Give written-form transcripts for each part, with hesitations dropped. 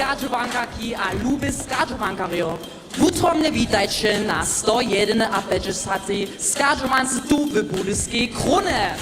skadžovankarky a ľúbi skadžovankarjov. Wutromne witajcie na 101 rejestracji skadżowancy tu w Budyskiej Krone.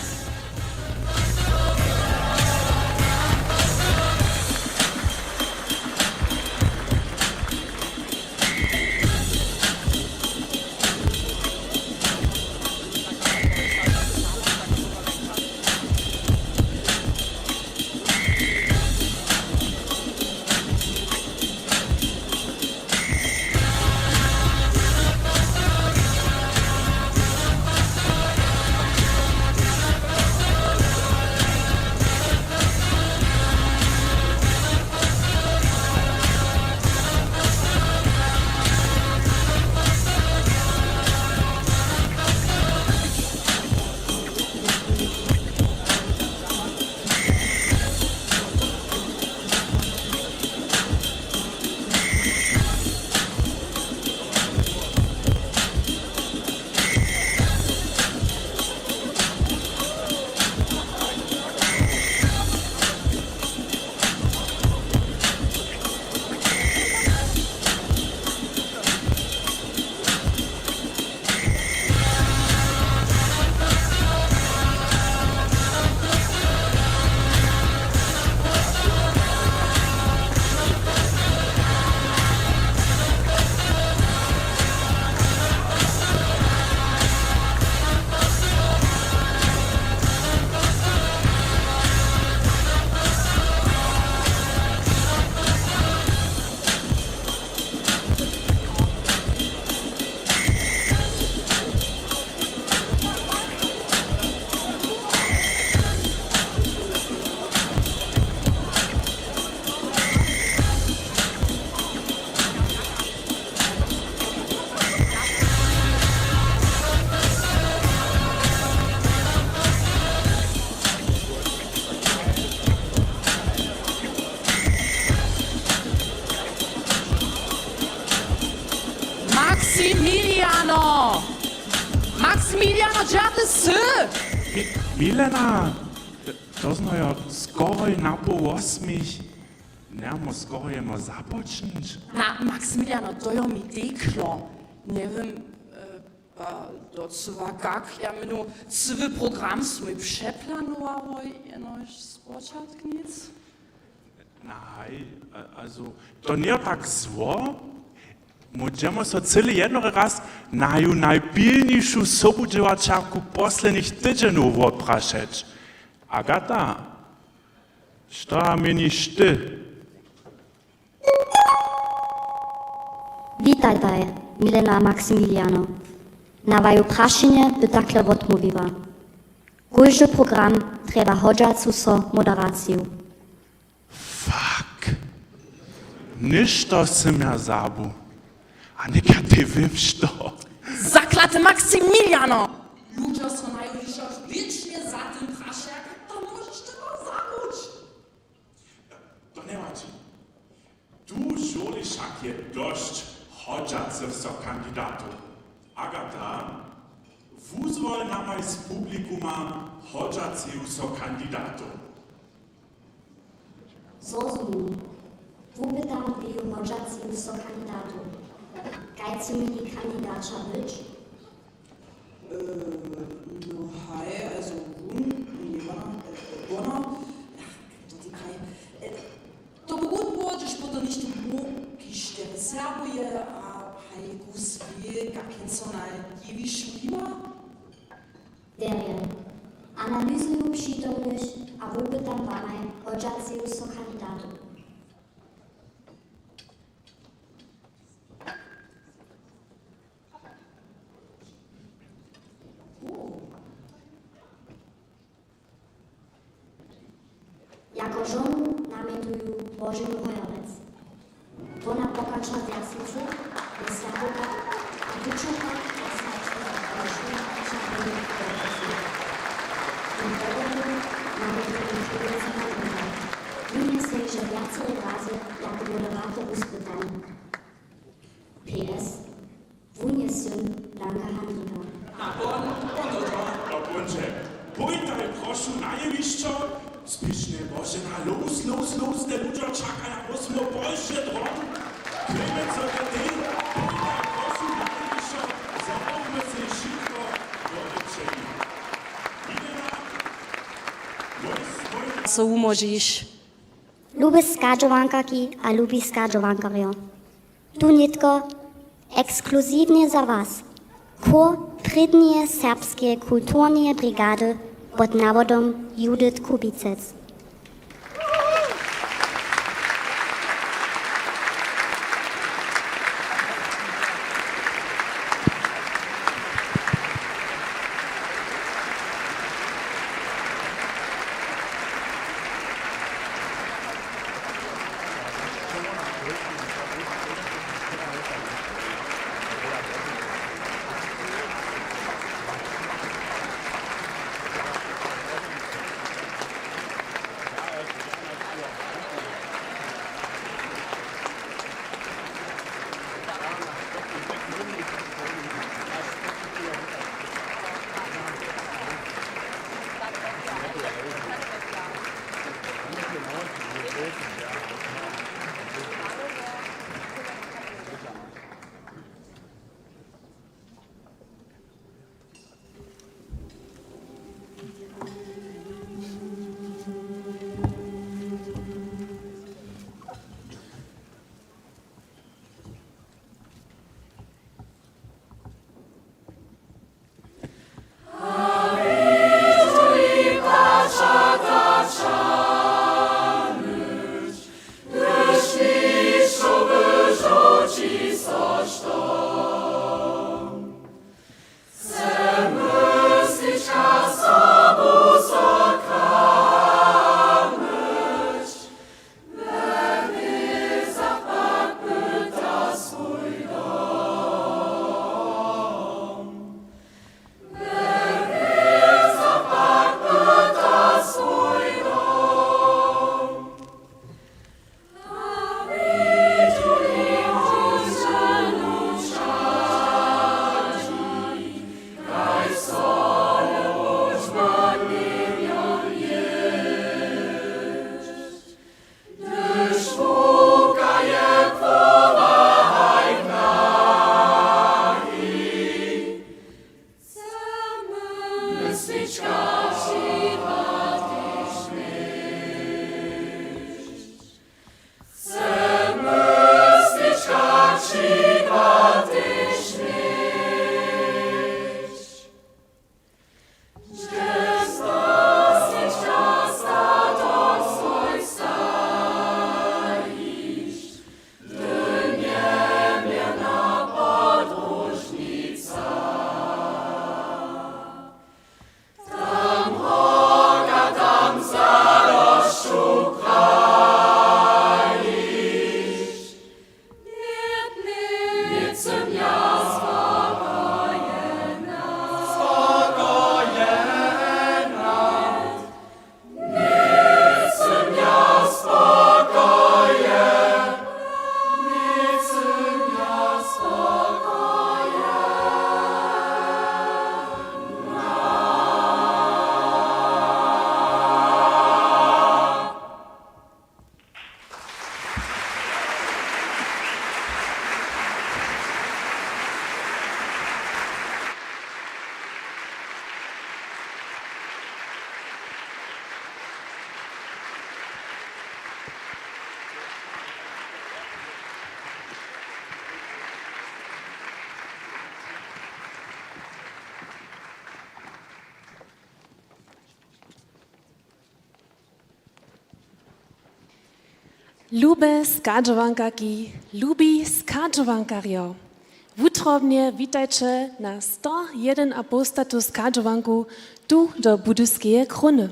Maximiliano, gdzie ty sy? Milena, to znajo skoro na pół 8. Nemo skoro jemo zapocząć. Maximiliano, to jo mi deklo. Nie wiem, to cywa jak, ja menu cywy program swój przeplanowało jenoś spoczatk nic. Nein, also, to nie tak zło. Możemy so cały jednory raz na ju najpilniejszą sobudziłaczarku poslednich tydzienów odpraszać. Agata, co mnie ty? Witajtaj, Milena Maximiliano. Na waju praszenie by takle odmówiła. Każdy program trzeba hodżacu so moderaciju. Fuck. Niż to sem ja zabu. A nika ty wiesz to. Zaklate Maximiliano! Ludzie są najbliżej wiecznie za tym praszek, to możesz tego zakuć. To nie macie. Tu żolisz jakie dość chodzących so kandydatów. Agata, wuzwol na maj z publikuma chodzących so kandydatów. Zrozumím. Wupytam w hodżacu so kandydatu. Kaj ci mieli kandydacia być? No hej, also Bona, to by gut było, żeś potem nicht kiś der Serbuje, a hejku swie, jak co na jewisz ima? Derjen. Analyzuję przytomność, a wupytam panaj hodżacu so kandydatu. Jako żonu namietuję Boży Bojowiec. Ona pokacza w jasnicy, jest jakoba, a wyczuwa jasnicy, a szumka czarny w tym powodu namietuję człowieka na górę. Mnie sejże więcej razy jako moderator uspytany. PS. Wun jest syn Langa Handlika. Pójdź, proszę, na jewiszczo. Spiszne Boże, na los, ludzie czekają, musimy Polsce dron. Klemens za tej, na kosu Matywisza, zamówmy się szybko do wycieni. Co umožíš? Lubię skadżowankarki a lubi skadżowankarjo. Tu nitko ekskluzywnie za was. Chór Prydnie Serbskie Kulturnie Brigady pod nawodom Judith Kubicec. Lube skadżowankarki, lubi skadżowankarjo. Wutrobnie witajcie na 101 apostatu skadżowanku tu do Budyskeje Kruny.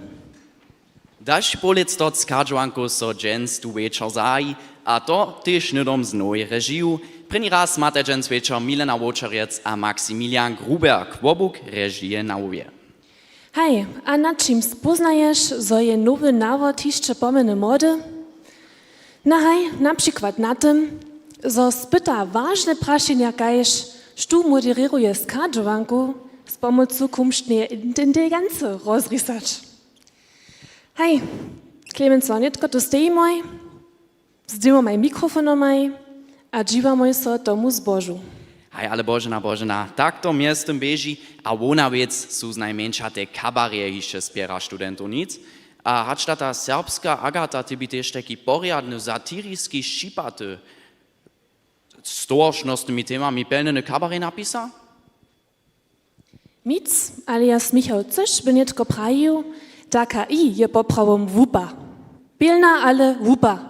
Daš polec tot skadżowanku so dżens tu wieczor zai, a to tyż nydom z nowej reżiju. První raz máte dżens wieczor Milena Łoczariec a Maksymilian Gruber Kłobuk režije na uwie. Hej, a nad czym spoznajesz, zo je nowy nawod jeszcze pomene mody? No hej, na przykład na tym, zo spyta ważne praszenia kajesz, sztu moderiruje skadżowanku z pomocą kumsztnej inteligencji rozrysać. Hej, Clemens, nitko tu stej moj, zdejmomaj mikrofonomaj a dziwamoj so tomu zbožu. Hej, ale Božena, takto miestem beži a ona vec sú znajmenšia te kabarie ešte spiera študentov nic. A hačta ta serbska Agata, ty by tiež taký poriadny satirický šipaty s točnostnými témami pelnene kabarie napísa? Mic alias Michał Cysz by nietko prajił, taka i je poprawom wupa. Pilna, ale wupa.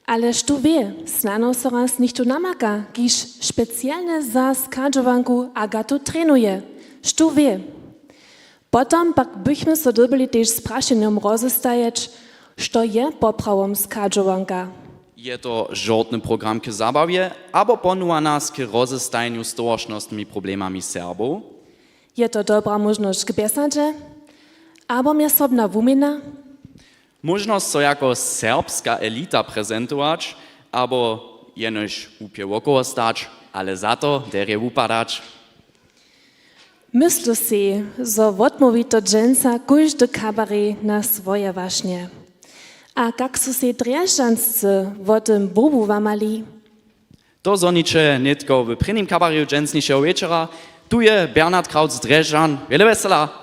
Ale sztu wie, snano so raz nicht tu namaka, giż specjalne za skadżowanku Agatu trenuje. Sztu wie. Potom pak bychmy so dobili też z praszeniem rozestajeć, što je poprawom skadżowanka. Je to żadny program k zabawie, abo ponúa nás k rozestajeniu z točnostnými problémami Serbov? Je to dobra možnosť k besadže, abo miesobna wumina, Možnosť so jako serbska elita prezentować, abo jenož upie okolo stać, ale za to derje upadać. Myślę si, zo odmówito dżęca każdy kabaret na swoje waśnie. A jak su se drježanscy o tym bobu wamali? To zoniče netko w prvním kabareu dženstnišeho večera. Tu je Bernhard Kraut z Drežan. Veľa vesela.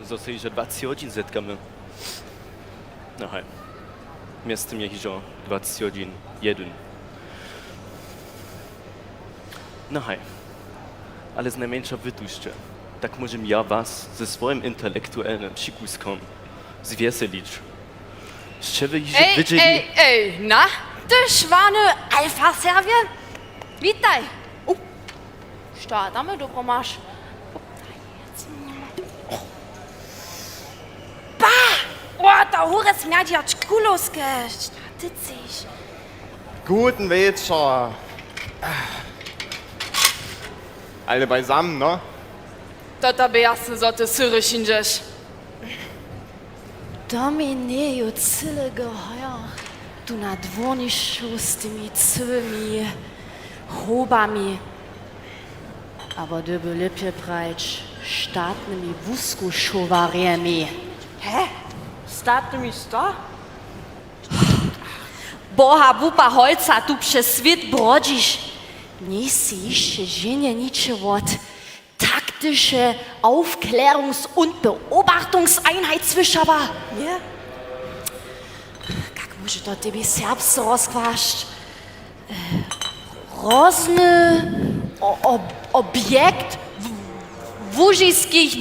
Myślę si, że 20 godzin zetkamy. No hej. Miestem je hižo 20 godzin 1. No hej. Ale z najmniejsza wytuszcze. Tak możem ja was ze swoim intelektualnym przykuskom zwieselić. Z czego hižo widzieli... Ej, na? Ty szwany Alfa-Serbie? Witaj! Šta, damy dobro masz? Da hores mjadjač kuloske, šta ty ciš? Guten Večer. Alle beisammen, no? Toto by jasno, zo ty syry šinžeš. To mi neju celega hoja, tu na dvornišu s tymi cywymi hobami. Aber du by lepje prajč štátnymi vuskušovariemi. Hä? Statnymi sto? Boha wupa holca, tu przez świat brodzisz. Nie si jeszcze żenie niczego od taktische Aufklärungs- und Beobachtungseinheit zwischaba. Nie? Jak może to tebe serbsce rozkwaść? Rozny obiekt wużyskich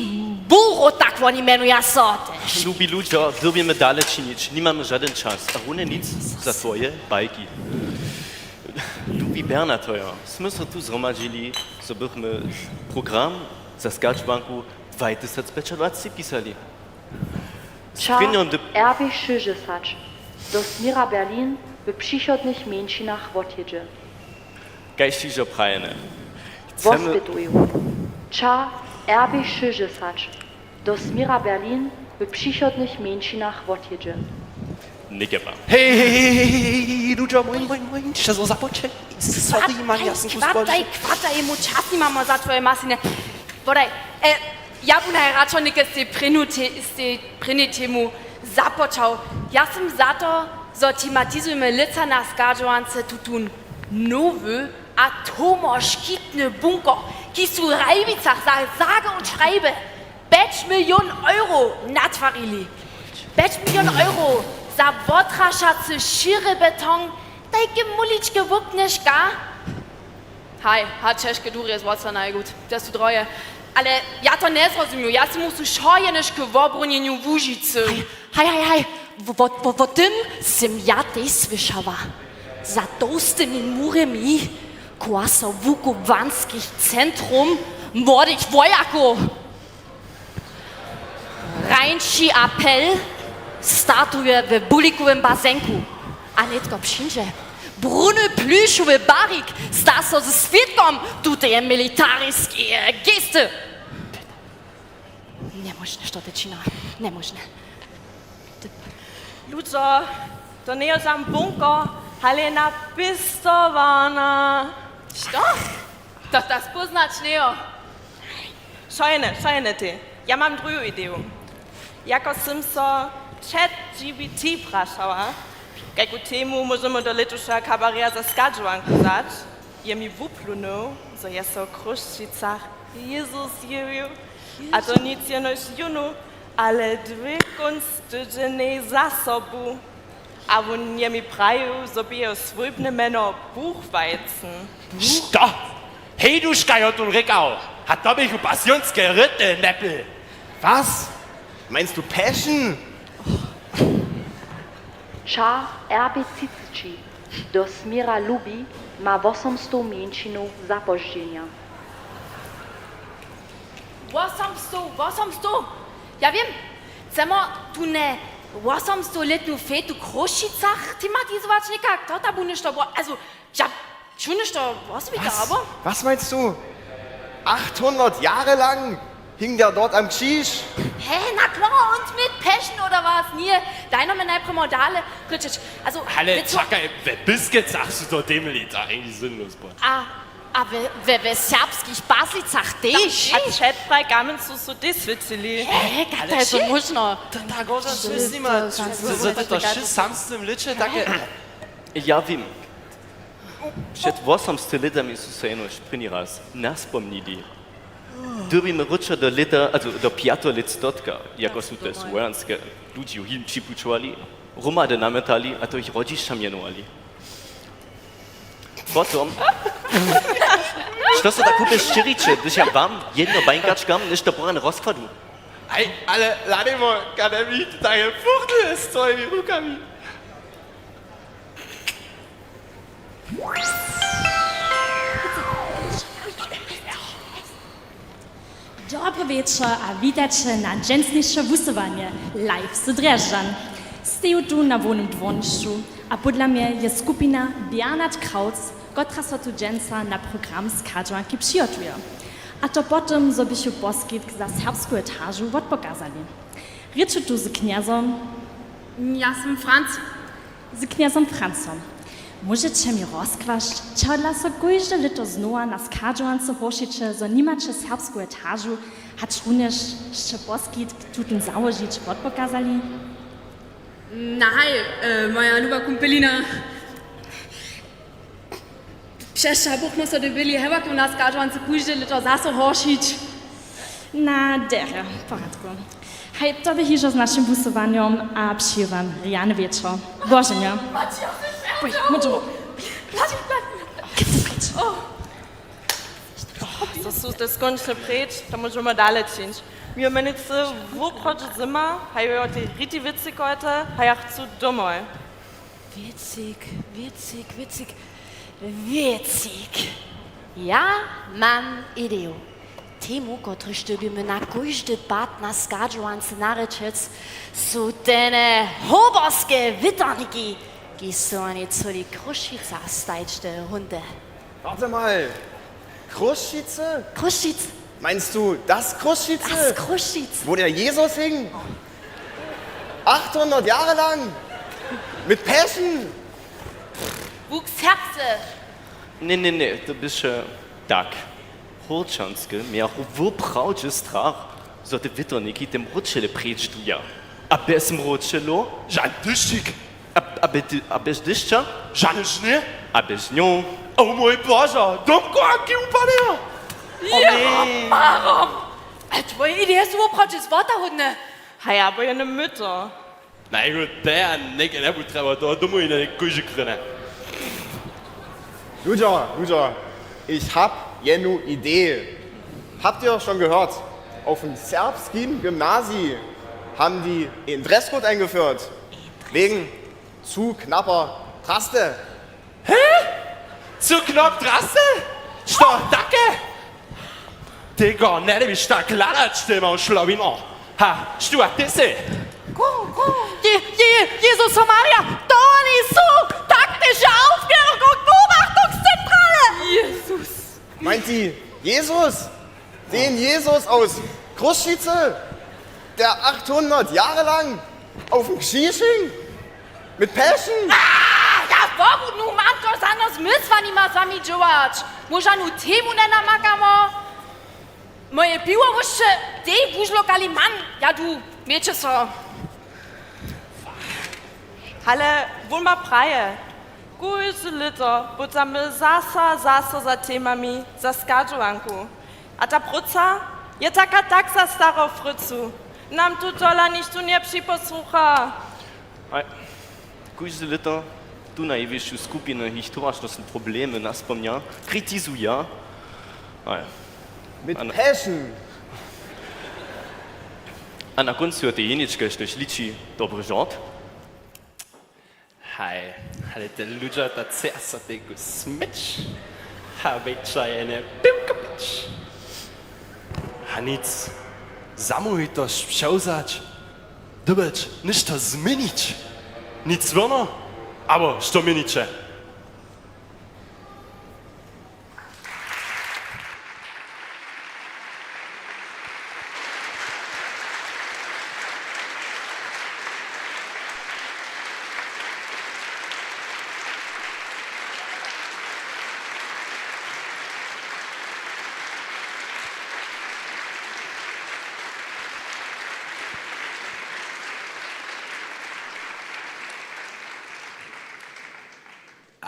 buro, tak oni menują sorty. Lubi ludzie, lubimy dalej czynić, nie mamy żaden czas, a one nic za swoje bajki. Lubi Bernhard teuer, smysl tu zromadzili, so bychmy program za Skadżbanku 2025 pisali. Ča RB Šežesać do Smira Berlin w przychodnych mięczynach odjedzie. Gejstiger prajene. Wospytuju. Ča RB Šežesać do Smira Berlin w przychodnych mięczynach odjedzie. Nikeba. Hej, ludzie, moin, jeszcze so započet. Sorry, man, ja sam Kvataj, mu čas nimamo za tvoje masine. Bodaj, ja bym najračonik z tej prinitemu započal. Ja sam za to, zo tematizujemy lica na skadžovance tutun nowy atomoškitny bunker, ki su v Rajvicach za sage und schreibe 5 Millionen Euro natvarili. 5 Millionen Euro za wotraszacy szyry beton, tajke muliczke wupnieszka. Hej, hat Češke durje zvodca najgut, da su droje. Ale ja to ne zrozumiju, ja si musu šojeniške v obrunjenju v Užici. Hej, wo tym sim ja tej słyszała. Za tostymi murami kłasa wukuwanskich centrum młodych wojaków. Rańczy apel startuje w bulikowym bazenku. A netko przyjdzie. Brune plüszowy barik, sta so ze świadkom tutaj militaryjskiej gesty. Niemożne, što ty čina, nemožne. Ludzo, to nie jest sam bunker, ale napistowana. Što? To spoznać nie. Szajne ty. Ja mam drugą ideę. Jako sam so ChatGPT praszała, jaką temu możemy do letusza kabaria za skadżuanku zać, je mi wuplunął, że jest o Kruszczycach Jezus jewił, a to nic jenoś junu, ale 2 kunstydzeny zasobu. A on je mi praju, so bi je swójbne meno Buchweizen. Stopp! Hey, du Skajot und Rickau! Hat doch mich passionsge Ritte, Neppel! Was? Meinst du Passion? Ča erbicicci do smira lubi ma 800 mięczynów zapożdzenia. 800. Ja wiem, chcemy tu ne 800-letną fetu w Kruszczycach thematizować nikak. To tabu nicht, aber, also, ja, schon nicht, was wieder, aber? Was meinst du? 800 Jahre lang hing der dort am Krzyż? Hä, na klar, und mit Passion oder was? Nie, deiner meine Primordale, kritisch. Also, Halle, Chaka, wer bist jetzt, sagst du doch dem Lied, eigentlich sinnlos, Boah. A we serbskich Baslicach też? A chatfrei gamen so deswicili. Gata, to można. Tak, gorzej nic nie ma. To się sam z tym liczy, takie... Ja wiem. Przed 800 latami są się jenoś první raz naspomnili. Dobimy rucze do lata, also do 5 lat stotka, jako są te słowianskie ludzie im przypuczowali, Romady nametali, a to ich rodzice mianowali. Potom, što se tak kupie štěriče, když já vám jedno bajnkačkám, než to poran rozkladu. Ej, ale ladimo, kada mi takie fuchty z twoimi rukami. Dobre wieczór, a witajcie na dżęsniejsze wusowanie live z Dreżdżan. Stoję tu na wolnym dworniszczu, a podle mnie jest skupina Bernhard Krautz, która so tu dżęsa na program z Kadżanki przygotuje. A to potem zobysiu poskit za serbską etażu odpokazali. Ryczę tu z kniazem... Ja sam Franz. Z kniazem Francom. Możecie mi rozkłaść, czy dla so każde lito znowa na skadżuance hošiće, zo nimacie serbską etażu, hacz również jeszcze poskit tu ten założyć odpokazali? Na hej, moja luba kumpelina. Przecież buchmo so dobili hewaku na skadżuance każde lito zaso hošić. Na dere, w porządku. Hej, to by hiżo z naszym busowaniem, a przyjdę wam rjany wieczór. Bożenia. So su te skończne preč, to możemy dalej czynić. Mi menice wuproč zima, hajo te riti witzig heute, haja chcу domoj. Witzig. Ja mam ideę. Temu, który sztubimy na każdy bat na skadżuance naryczec, są te hoberskie witterniki, die so eine zu die Kruszczyca steigste Hunde. Warte mal. Kruszczyce? Kruszczyc. Meinst du das Kruszczyce? Das Kruszczyc. Wo der Jesus hing? 800 Jahre lang? Mit Passion? Wuchsherze. Nee, du bist tak. Holčanske, mir wuprauče strach, so te witterniki dem rutschele preč du ja. A besem rutschelo? Žan dyščik. A bez dyšča? Žaniš ne? A bez njo? O mój Boże, domko aki upadėjo. Ja, warum? Tvoje ideje su wuproč z Wotterhunde. Haja, bo je ne myto. Na gut, der neke ne butreba, to domu in ne kuži krene. Luja, ich hab jenu Idee. Habt ihr schon gehört? Auf dem serbskien Gymnasium haben die einen Dresscode eingeführt. Wegen zu knapper Traste. Hä? Zu knapp Traste? Što, dacke? Digga, ne, det vi stak ladačtema u šlovino. Ha, što a ti se? Jesus Maria, da ist so taktisch aufgehört. Meint die Jesus? Den Jesus aus Kruszwice, der 800 Jahre lang auf dem Skisching mit Passion? Ja, wobu nu matko zanos myswani ma sami George. Może nu temu nena makamo? Moje piwo wuszcze, tej buźlokali man. Ja du, miecie so. Ale wohl ma praje. Gujse lito, budzamy zasa za temami, za skadżuanku. A ta pruca je taka taksa staro frycu. Nam tu dola niż tu nie przyposłucha. Gujse lito, tu najwyższą skupinę historyczne problemy nas pomnia, krytyzuje. Mit Passion. A na końcu hört jeniczkę, że liczy dobry żart. Hej, ale te ludzie to cesa tego smycz. Ha, wiecie, eine Pimkopitsch. Ha, nic. Samuj to przełzać. Dobyć, niż to zmienić. Nic wolno, aber sto minicze.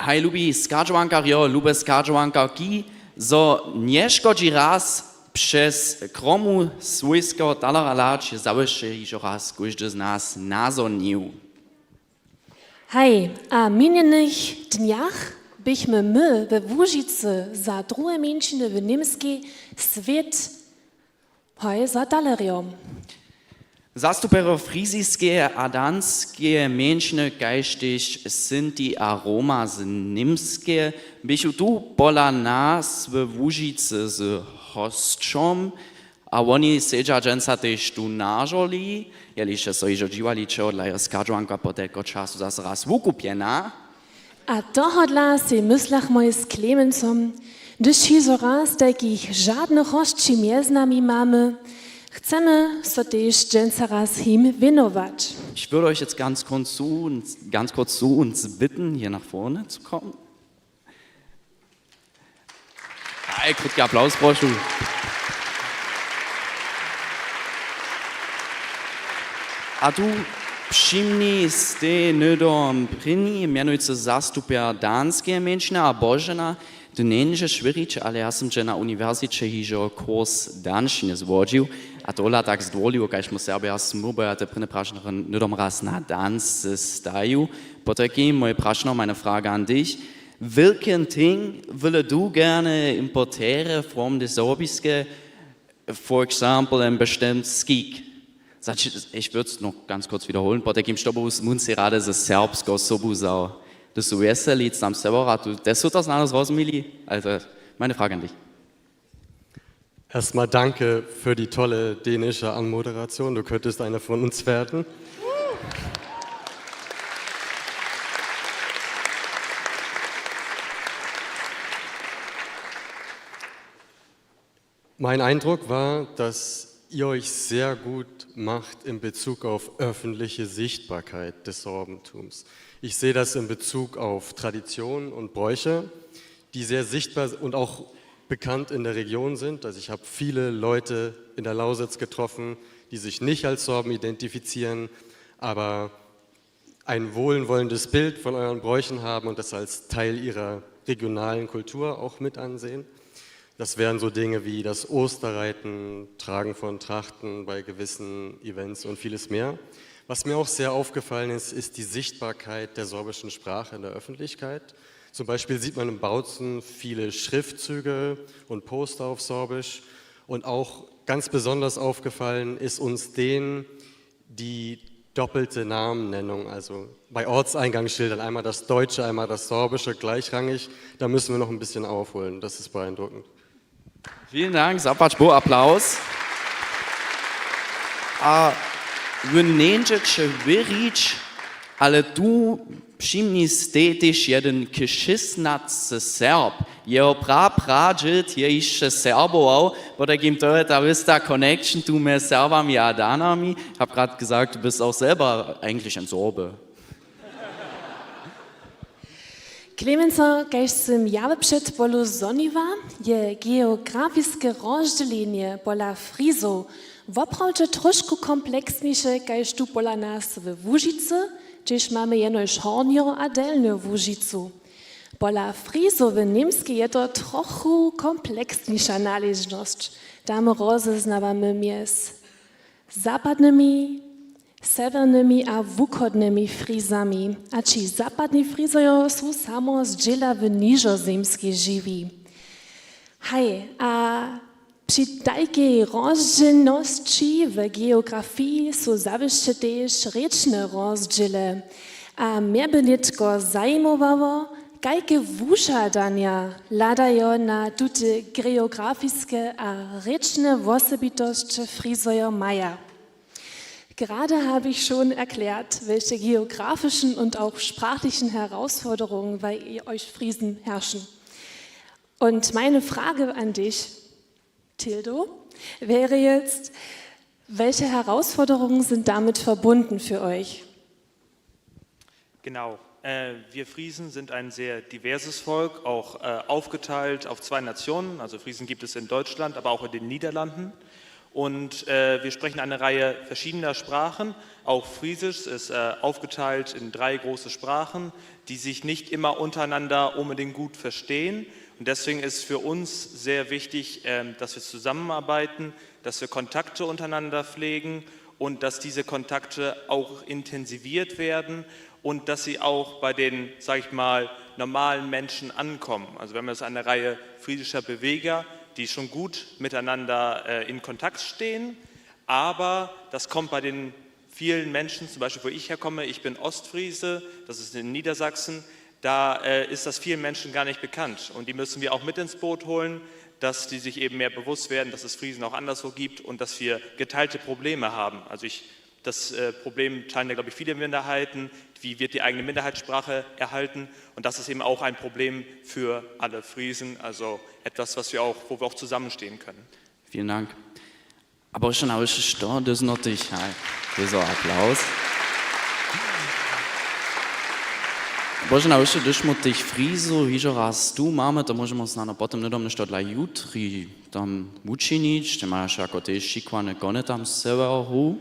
Hej, lubi skadżuankarjo, lube skadżuankarki, zo nie szkodzi raz przez kromu swojskiego talara lać zawsze jeszcze raz każdy z nas nazonił. Hej, a minionych dniach byśmy my we Łużycy za drugie mieńczyny w niemskiej świat hej za talerium. Zastupero friziskie a danskie mężczyzny geistig Sinti a Roma z nimskie bychu tu pola nas w Łużycy z hostczom, a oni sedza dżęca też tu nażoli, jeliście so iżo dziwali, czy odlaja skadżuanka po tego czasu zas raz wukupiena. A tohodla si myslach moje z Klemencom, gdyż hizo raz takich żadnych hostczy między nami mamy, chcemy so też dżęca raz him winować. Ich würde euch jetzt ganz kurz zu uns bitten, hier nach vorne zu kommen. Hey, krótki Applaus, proszę. A tu przyjmij ste nydom prini, mianujcy zastupia danskie mężczyzny, a Bożena, to nie szwirić, ale ja sam na uniwersytecie hiżo kurs danszny zwodził, a tola tak zdwolił, kaž mu Serbia smurbe, a te prine prašno nydom raz na dans staju. Potem moje prašno, meine Frage an dich. Welchen Ting würde du gerne importieren von der Sorbiske, for example, ein bestimmtes Skik? Ich würde es noch ganz kurz wiederholen. Potem stobus muncerade ze serbsko sobusau. Das Suesse Lied am Severat, das wird das alles raus, Mili? Also, meine Frage an dich. Erstmal danke für die tolle dänische Anmoderation. Du könntest einer von uns werden. Mein Eindruck war, dass ihr euch sehr gut macht in Bezug auf öffentliche Sichtbarkeit des Sorbentums. Ich sehe das in Bezug auf Traditionen und Bräuche, die sehr sichtbar und auch bekannt in der Region sind. Also ich habe viele Leute in der Lausitz getroffen, die sich nicht als Sorben identifizieren, aber ein wohlwollendes Bild von euren Bräuchen haben und das als Teil ihrer regionalen Kultur auch mit ansehen. Das wären so Dinge wie das Osterreiten, Tragen von Trachten bei gewissen Events und vieles mehr. Was mir auch sehr aufgefallen ist, ist die Sichtbarkeit der sorbischen Sprache in der Öffentlichkeit. Zum Beispiel sieht man in Bautzen viele Schriftzüge und Poster auf Sorbisch. Und auch ganz besonders aufgefallen ist uns denen die doppelte Namennennung, also bei Ortseingangsschildern einmal das Deutsche, einmal das Sorbische gleichrangig. Da müssen wir noch ein bisschen aufholen, das ist beeindruckend. Vielen Dank, Zapatschbo, Applaus. Vynenče virič, ale tu Všimni ste też jeden kšistnacy Serb. Jeho prapradziet je jeszcze Serbował, bo da gibt da bist da Connection tu mit Serbami a Danami. Ich hab gerade gesagt, du bist auch selber eigentlich ein Sorbe. Klemenco, kaž sem jave před polu zoniva, je geografiske rozdělenie pola Frizov woprawdźe troszkę kompleksniejsze, kaž tu pola nas w Łužicy, gdzież mamy jenoż hornio a delnio Łužicu. Pola Frizov w niemskiej je to trochu kompleksniejsza należność. Tam rozeznawamy mies zapadnymi, severnymi a wuchodnymi Frizami. A ci zapadni Frizojo są samo z dziela w niżozemskiej żywi. Hej, a przy takiej rozdzielności w geografii są zawsze też rečne rozdziele. A mnie by nitko zajmowało, jakie wuszadania ladają na tute geografische a rečne osobitości Frizojo maja. Gerade habe ich schon erklärt, welche geografischen und auch sprachlichen Herausforderungen bei euch Friesen herrschen. Und meine Frage an dich, Tildo, wäre jetzt, welche Herausforderungen sind damit verbunden für euch? Genau. Wir Friesen sind ein sehr diverses Volk, auch aufgeteilt auf 2 Nationen. Also Friesen gibt es in Deutschland, aber auch in den Niederlanden. Und wir sprechen eine Reihe verschiedener Sprachen. Auch Friesisch ist aufgeteilt in 3 große Sprachen, die sich nicht immer untereinander unbedingt gut verstehen. Und deswegen ist für uns sehr wichtig, dass wir zusammenarbeiten, dass wir Kontakte untereinander pflegen und dass diese Kontakte auch intensiviert werden und dass sie auch bei den, sage ich mal, normalen Menschen ankommen. Also wir haben jetzt eine Reihe friesischer Beweger, die schon gut miteinander in Kontakt stehen, aber das kommt bei den vielen Menschen, zum Beispiel wo ich herkomme, ich bin Ostfriese, das ist in Niedersachsen, da ist das vielen Menschen gar nicht bekannt und die müssen wir auch mit ins Boot holen, dass die sich eben mehr bewusst werden, dass es Friesen auch anderswo gibt und dass wir geteilte Probleme haben. Also das Problem teilen ja, glaube ich, viele Minderheiten. Wie wird die eigene Minderheitssprache erhalten? Und das ist eben auch ein Problem für alle Friesen, also etwas, wo wir auch zusammenstehen können. Vielen Dank. Aber schon auch schon, das ist natürlich dieser Applaus. Aber schon auch schon, das ist dich Friso, wie schon raz tu máme, to możemy snadno potem nedom nešto dla jutri tam učiniť, že máš ako tie šikvané kone tam z severu.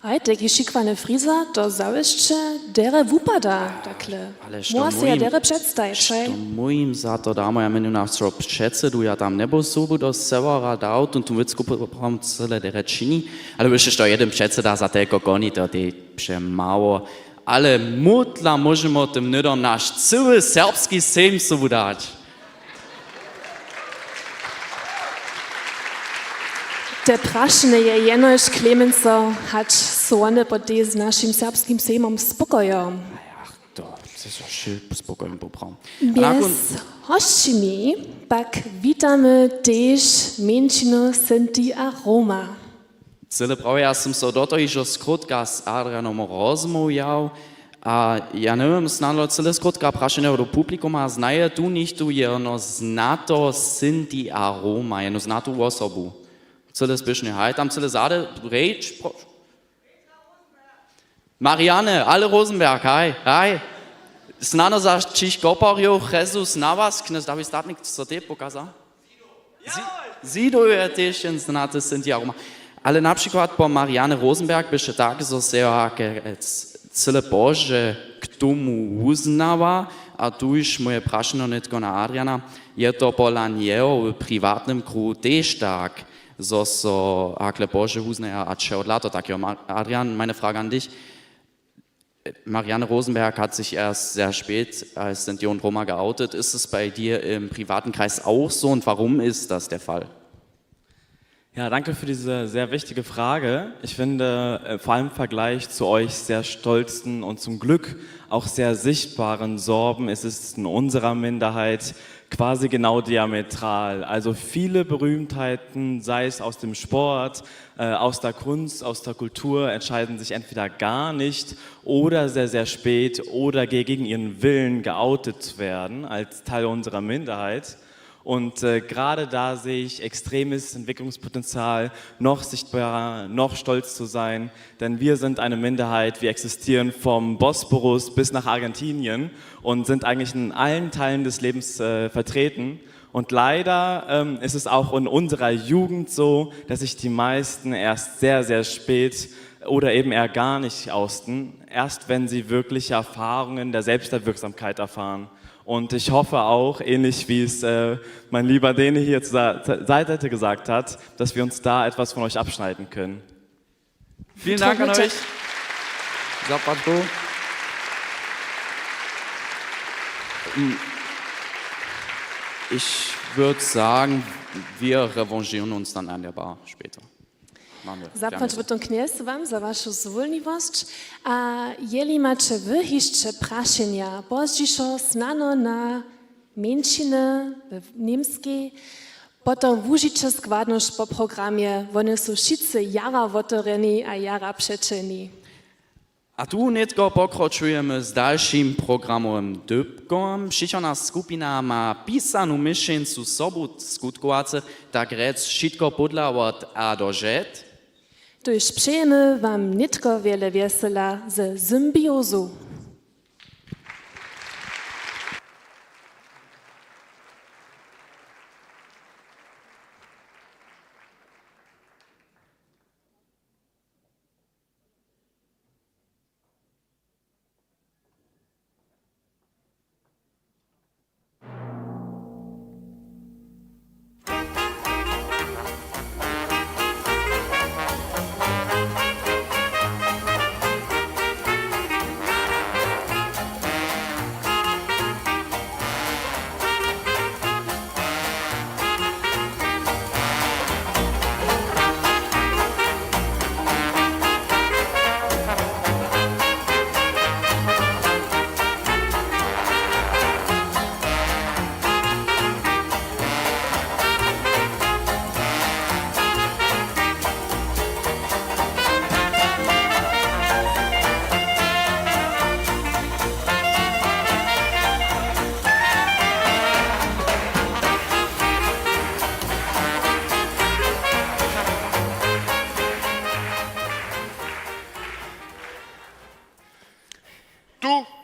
Te geschikwane Frisa, to zawieszcze dere wupada, takle. Może ja dere przedstawić. To moim za to dámo, ja menu nás čo předsedu, ja tam nebo sobu do severa daut und tu vecku potom celé dere čini, ale ještě to jeden předseda za téko koni, to je přemálo. Ale mutla môžeme tym nedom náš celý serbský sejm sobu dať. Te prašne je jenož Klemenco hać słone pod z naszym serbskim sejmom spokojom. To jest schön spokojom popram. Bez hościmi pak witamy też mężczyznę Sinti a Roma. Cele prawie ja som so do toho ižo skrótka s Adrianom rozmówiał, a ja neviem, snadno celé skrótka prašeného do publikuma znaje tu nicht tu jedno znato Sinti a Roma, jedno znatú osobu. Celé zbyšne, hej, tam celé zade, reč, Marianne, alle Rosenberg, hej. Snadno za čich koparjo, Jesus na vás, knes da bi statnik, co te pokazal? Zido je tež jen znate Sinti a Roma. Ale na przykład po Marianne Rosenberg byście tak, że się cele Boże k tomu uznawa, a tu już moje praszno netko na Adriana, je to pola niego w prywatnym kruhu też tak, że so akle Boże uznaja, a cze od lato takiego. Adrian, meine Frage an dich. Marianne Rosenberg hat sich erst sehr spät als Sinti und Roma geoutet. Ist es bei dir im privaten Kreis auch so und warum ist das der Fall? Ja, danke für diese sehr wichtige Frage. Ich finde, vor allem im Vergleich zu euch sehr stolzen und zum Glück auch sehr sichtbaren Sorben ist es in unserer Minderheit quasi genau diametral. Also viele Berühmtheiten, sei es aus dem Sport, aus der Kunst, aus der Kultur, entscheiden sich entweder gar nicht oder sehr, sehr spät oder gegen ihren Willen geoutet zu werden als Teil unserer Minderheit. Und gerade da sehe ich extremes Entwicklungspotenzial, noch sichtbarer, noch stolz zu sein, denn wir sind eine Minderheit, wir existieren vom Bosporus bis nach Argentinien und sind eigentlich in allen Teilen des Lebens vertreten. Und leider ist es auch in unserer Jugend so, dass sich die meisten erst sehr, sehr spät oder eben eher gar nicht osten, erst wenn sie wirkliche Erfahrungen der Selbstwirksamkeit erfahren. Und ich hoffe auch, ähnlich wie es mein lieber Dene hier zur Seite gesagt hat, dass wir uns da etwas von euch abschneiden können. Vielen Dank an euch. Zapato. Ich würde sagen, wir revanchieren uns dann an der Bar später. Zapato knies wam za vašu zvolnivost. A jeli macie wy jeszcze praszenia, bożdżiszo znano na mężczyznę w niemskiej, potom wužiče składność po programie, one są wszyscy jara wotoreni a jara przeczeni. A tu netko pokročujemy z dalszym programowym dybkom. Přičona skupina ma pisaną myšlencu sobu skutkovace, tak rec všetko podľa od A do Z. Tuž přejeme vám nitko wiele wiesela ze symbiozu.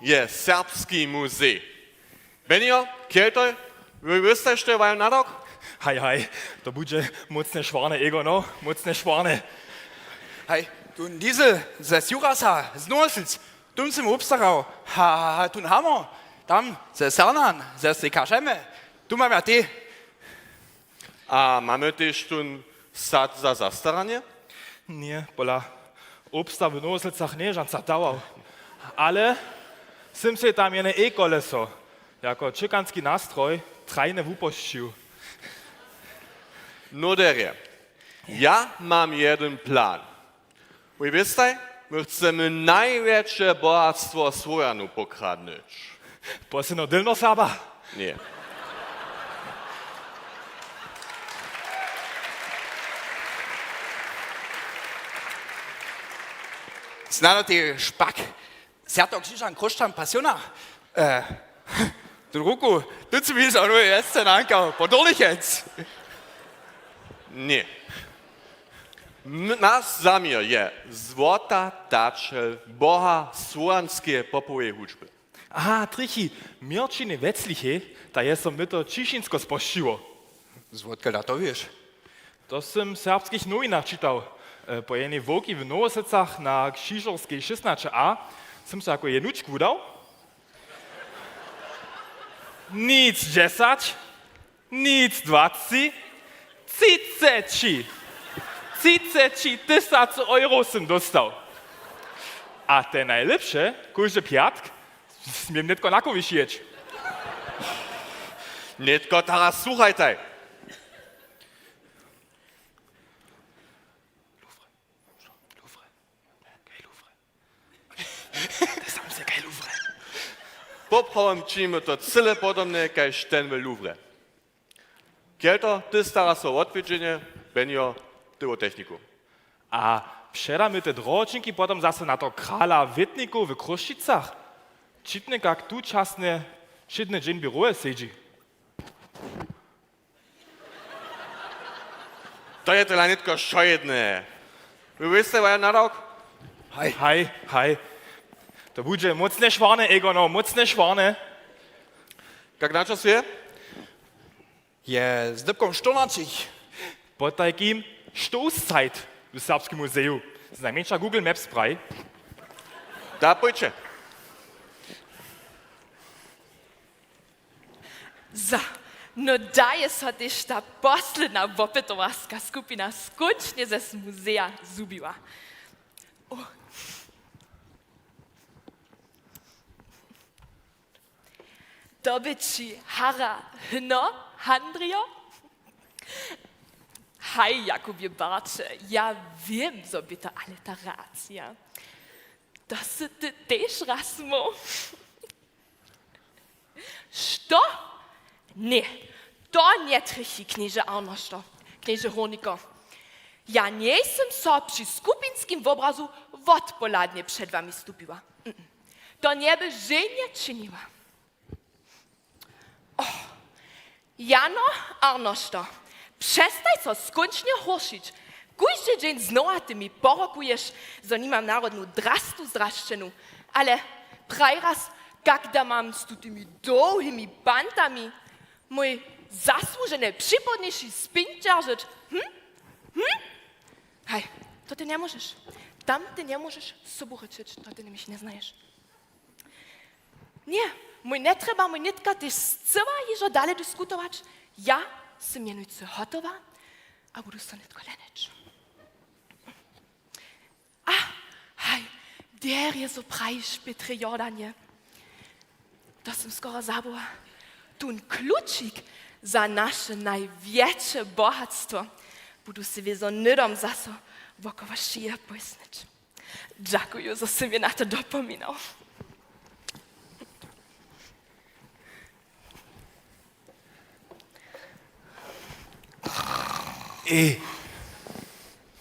je Serbski muzej. Benio, Kjeltoj, vy ste ešte vajú na rok? Hej, to bude mocne švarne, Ego, no, mocne švarne. Hej, du Diesel, ze Jurasa, z Nosels, tu som obstarał, tu hammer, tam, ze Sernan, ze Kašeme, tu máme a ty. A máme tiež tu sad za zastaranie? Nie, pola obstaw w Noselsach nie żan zadałał. Ale sem się tam jene e-koleso, jako čekanski nastroj, trajne wupościł. No derje, ja mam jeden plan. Wy wiecie, my chcemy największe bogactwo Słojanu pokradnąć. Posyno dylno Saba? Nie. Znano ty špak, Sertok Žižan koštan pasiona. Tu ruku, tu si vidiš, ono je scen ankal, podorlichec. Nie. Nasz zamiar je złota dačel Boha słowianskie popowej hudźby. Aha, trichy, Mirčiny Vecliche, ta je som my to Čišinsko spoščiło. Zvodka da to vieš? To som v serbských novinách čítal. Po jednej voki v Novosecach na Kšižorskej 16a som sa ako jenučku udal. Nic 10, nic 20, 30 tysac euro som dostal. A te najlepsze, każdy piatk, smiem netko nako vyšieć. Netko teraz słuchajtaj. Poprawom činimy to cyle podobne, kaž ten w Louvre. Kielto, ty starasz się o odwiedzenie, Benio, ty o techniku. A przedamy te droczynki potem zase na to krala Witniku w Krušicach. Czytny jak tu czasne, czytny dzień biuruje siedzi. To je tyle nitko šo jedne. Wy wiecie, co ja na rok? Hej. To będzie mocne szwarne, Egono, mocne szwarne. Jak na czas je? Je zdybką 14. Po takim Stoßzeit w Serbskim Muzeum. Z najmniejsza Google Maps frei. Da pójdźcie. No daje so też ta posledna wopytowarska skupina skocznie ze muzea zubiła. To by ci Hara Handrio? Hej, Jakubie Barcze, ja wiem, co by to aliteracja. To sy ty też Rasmo. Što? Nie, to nie trichy knieże Arnoszto, knieże Horniko. Ja nie jestem so przy skupinskim obrazu odpoladnie przed wami stupiła. To nie by żenie czyniła. Jano Arnoszto, przestań so skończnie horszyć. Każdy dzień znowu ty mi porokujesz, że nie mam narodną drastu zraszczenu. Ale praj raz, jak da mam z tymi długimi bantami mój zasłużony, przypodniejszy spin dzierżyć? Hej, to ty nie możesz. Tam ty nie możesz sobą ryczyć, to ty nämlich nie znajesz. Nie, mój nie trzeba, mój nitka, ty chceba jeszcze dalej dyskutować. Ja jestem mianujcy gotowa, a budu to nitko lenić. Hej, der je so prajiš, Petre Jordanie. To sam skoro zabula. Tun kluczyk za nasze największe bohatstwo. Budu si wiezo nydom zaso wokoło szyję pojsnić. Dziękuję, że si mnie na to dopominał.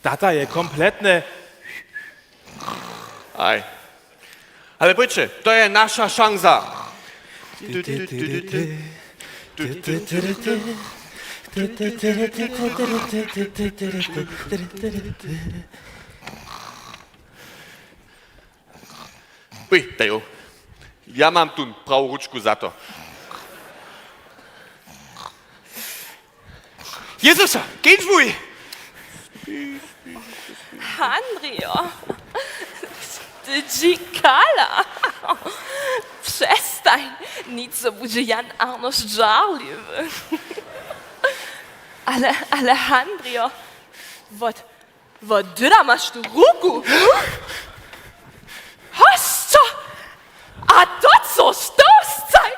Tata je kompletne. Aj. Ale pójdźcie, to jest nasza szansa. Tejo, ja mam tu prawą ruczku za to. Jezusa, geht's wuj? Andrio, ty dzikala. Przestań, nic co będzie Jan Arnosz żarliwy. Ale Andrio, what da masz tu ruku? Hast du? A to co stołscaj?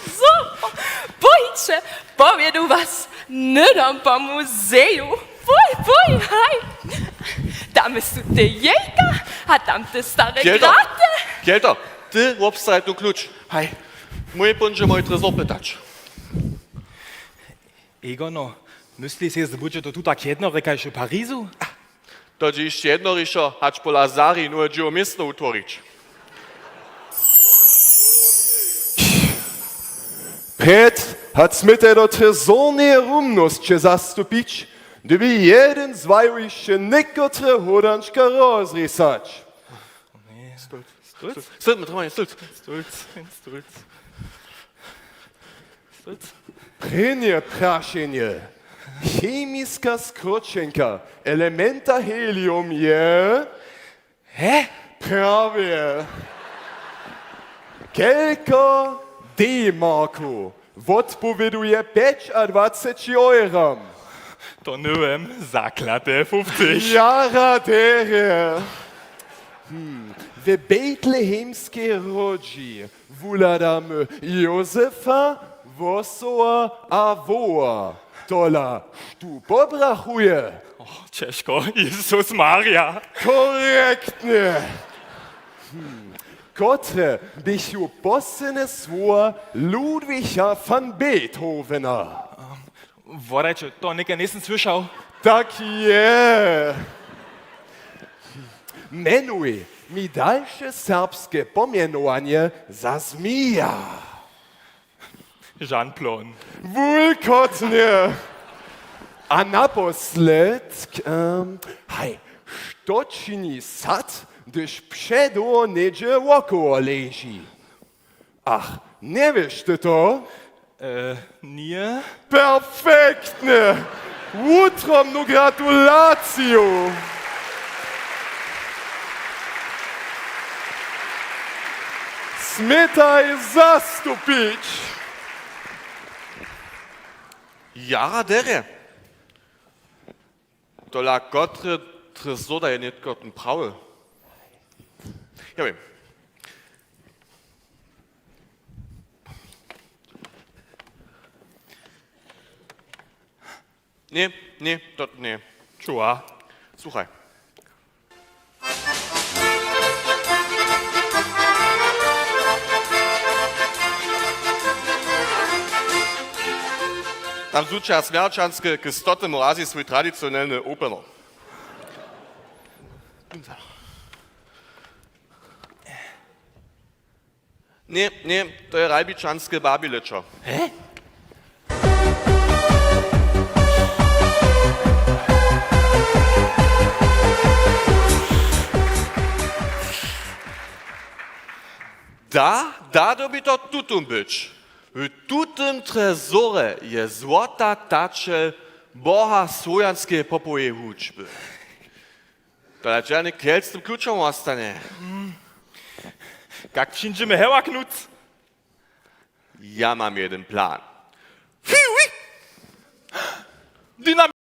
So, pójdźcie, powiedu was, nydam po muzeju. Pój, hej. Tam jest tu ty jejka, a tam ty stare graty. Kielto, ty obstaj tu klucz. Hej, mój będzie mój trezor pytać. Egono, myślisz, że będzie to tu tak jedno, rekajsz w Parizu? To dziś jedno riszo, hać po Lazari nur dzieło miasto utworić. Pet hat's mit der Tresone rumnosće zastupić, da bi jeden zvajujuće nekotre hodančka rozrisać. Stulc, mit Roman, Stulc. Prenje prašenje. Chemiska skročenka elementa helium je... Prawie. Kelko D-marku odpowieduje 25 €. To nyłem zaklatę 50. Jara dere. W betlehemskiej rodzi wuladamy Józefa, Wosoa a Woa. Tola, tu pobrachuje. Ciężko, Jezus Maria. Korektnie. Kotre bych ju posene svor Ludwiga van Beethovena. Vorajče, to nekaj nisem słyšal. Tak je. Menuj mi dalsze serbskie pomienowanie za zmija. Jean-Plon. Wulkotnie. A naposled, hej, što čini sad, gdyż przedo niedzie wokoło leży? Ach, nie wiesz ty to? Nie. Perfektnie. Utrom no gratulacjo. Smetaj zastupić. Ja, dere. To la Gottre tresor da je net gotten praue. Ja, wiem. Nie, to nie. Čuva. Słuchaj. Tam zuča smjerčanske k 100. razi svoj tradicionalny opener. Nie, to je rajbičanske babilečo. Da dobi to tutum być. W tutym trezore je złota taczel Boha Słojanskiej popoje hučby. To na czerny kiel z tym kluczem ostanie. Jak przyjdziemy hełaknut? Ja mam jeden plan. Dynamit!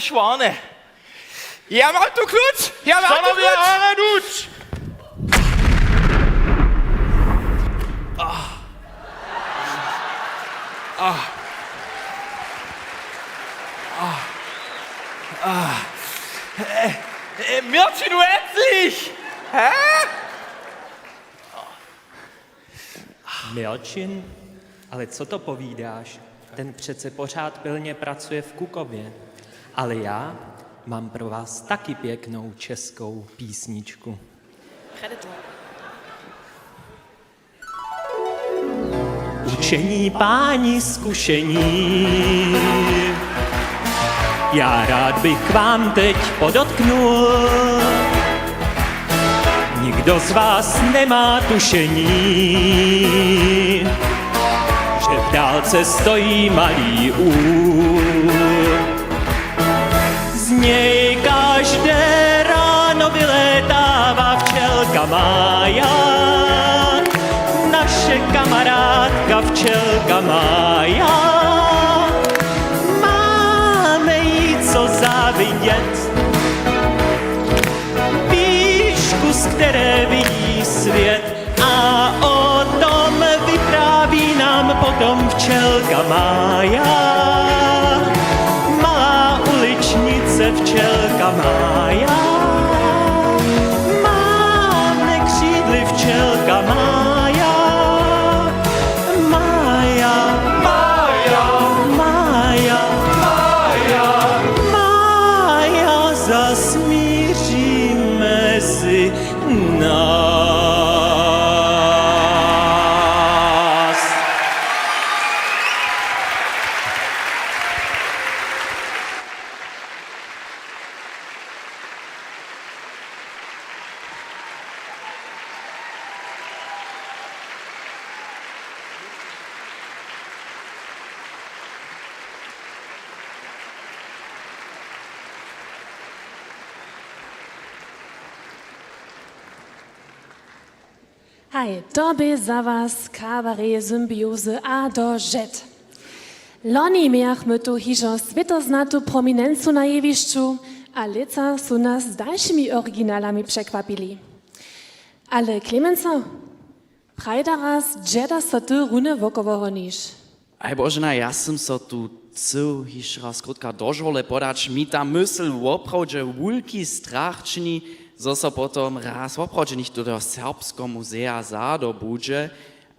Szłane. Ja mam tu klucz! Ja mam tu klucz! Mirčinu, endlich! Hä? Mirčin? Ale co to povídáš? Ten přece pořád pilně pracuje v Kukově. Ale já mám pro vás taky pěknou českou písničku. Učení páni zkušení, já rád bych k vám teď podotknul. Nikdo z vás nemá tušení, že v dálce stojí malý úl. Z něj každé ráno vylétává včelka Mája, naše kamarádka včelka Mája. Máme jí co závidět, výšku, z které vidí svět, a o tom vypráví nám potom včelka Mája. Uličnice včelka Mája, mávne křídly včelka Mája. Mája, Mája, Mája, Mája, Mája, zasmíří mezi nás. Hej, to by za was kabaret symbiozy A do Z. Loni miachmy tu hižo svetoznatú prominencu na jewiszczu, a leca su nas z dalszymi oryginalami przekwapili. Ale Clemenco, prajda raz, dżeda so ty rune wokowo niż. Aj Božena, ja som sa tu cel hišra skrutka dožole podać, mi ta mysl opravdže wulki strach čini, zo sa potom raz opravdže nicht do Serbsko muzea zado budže,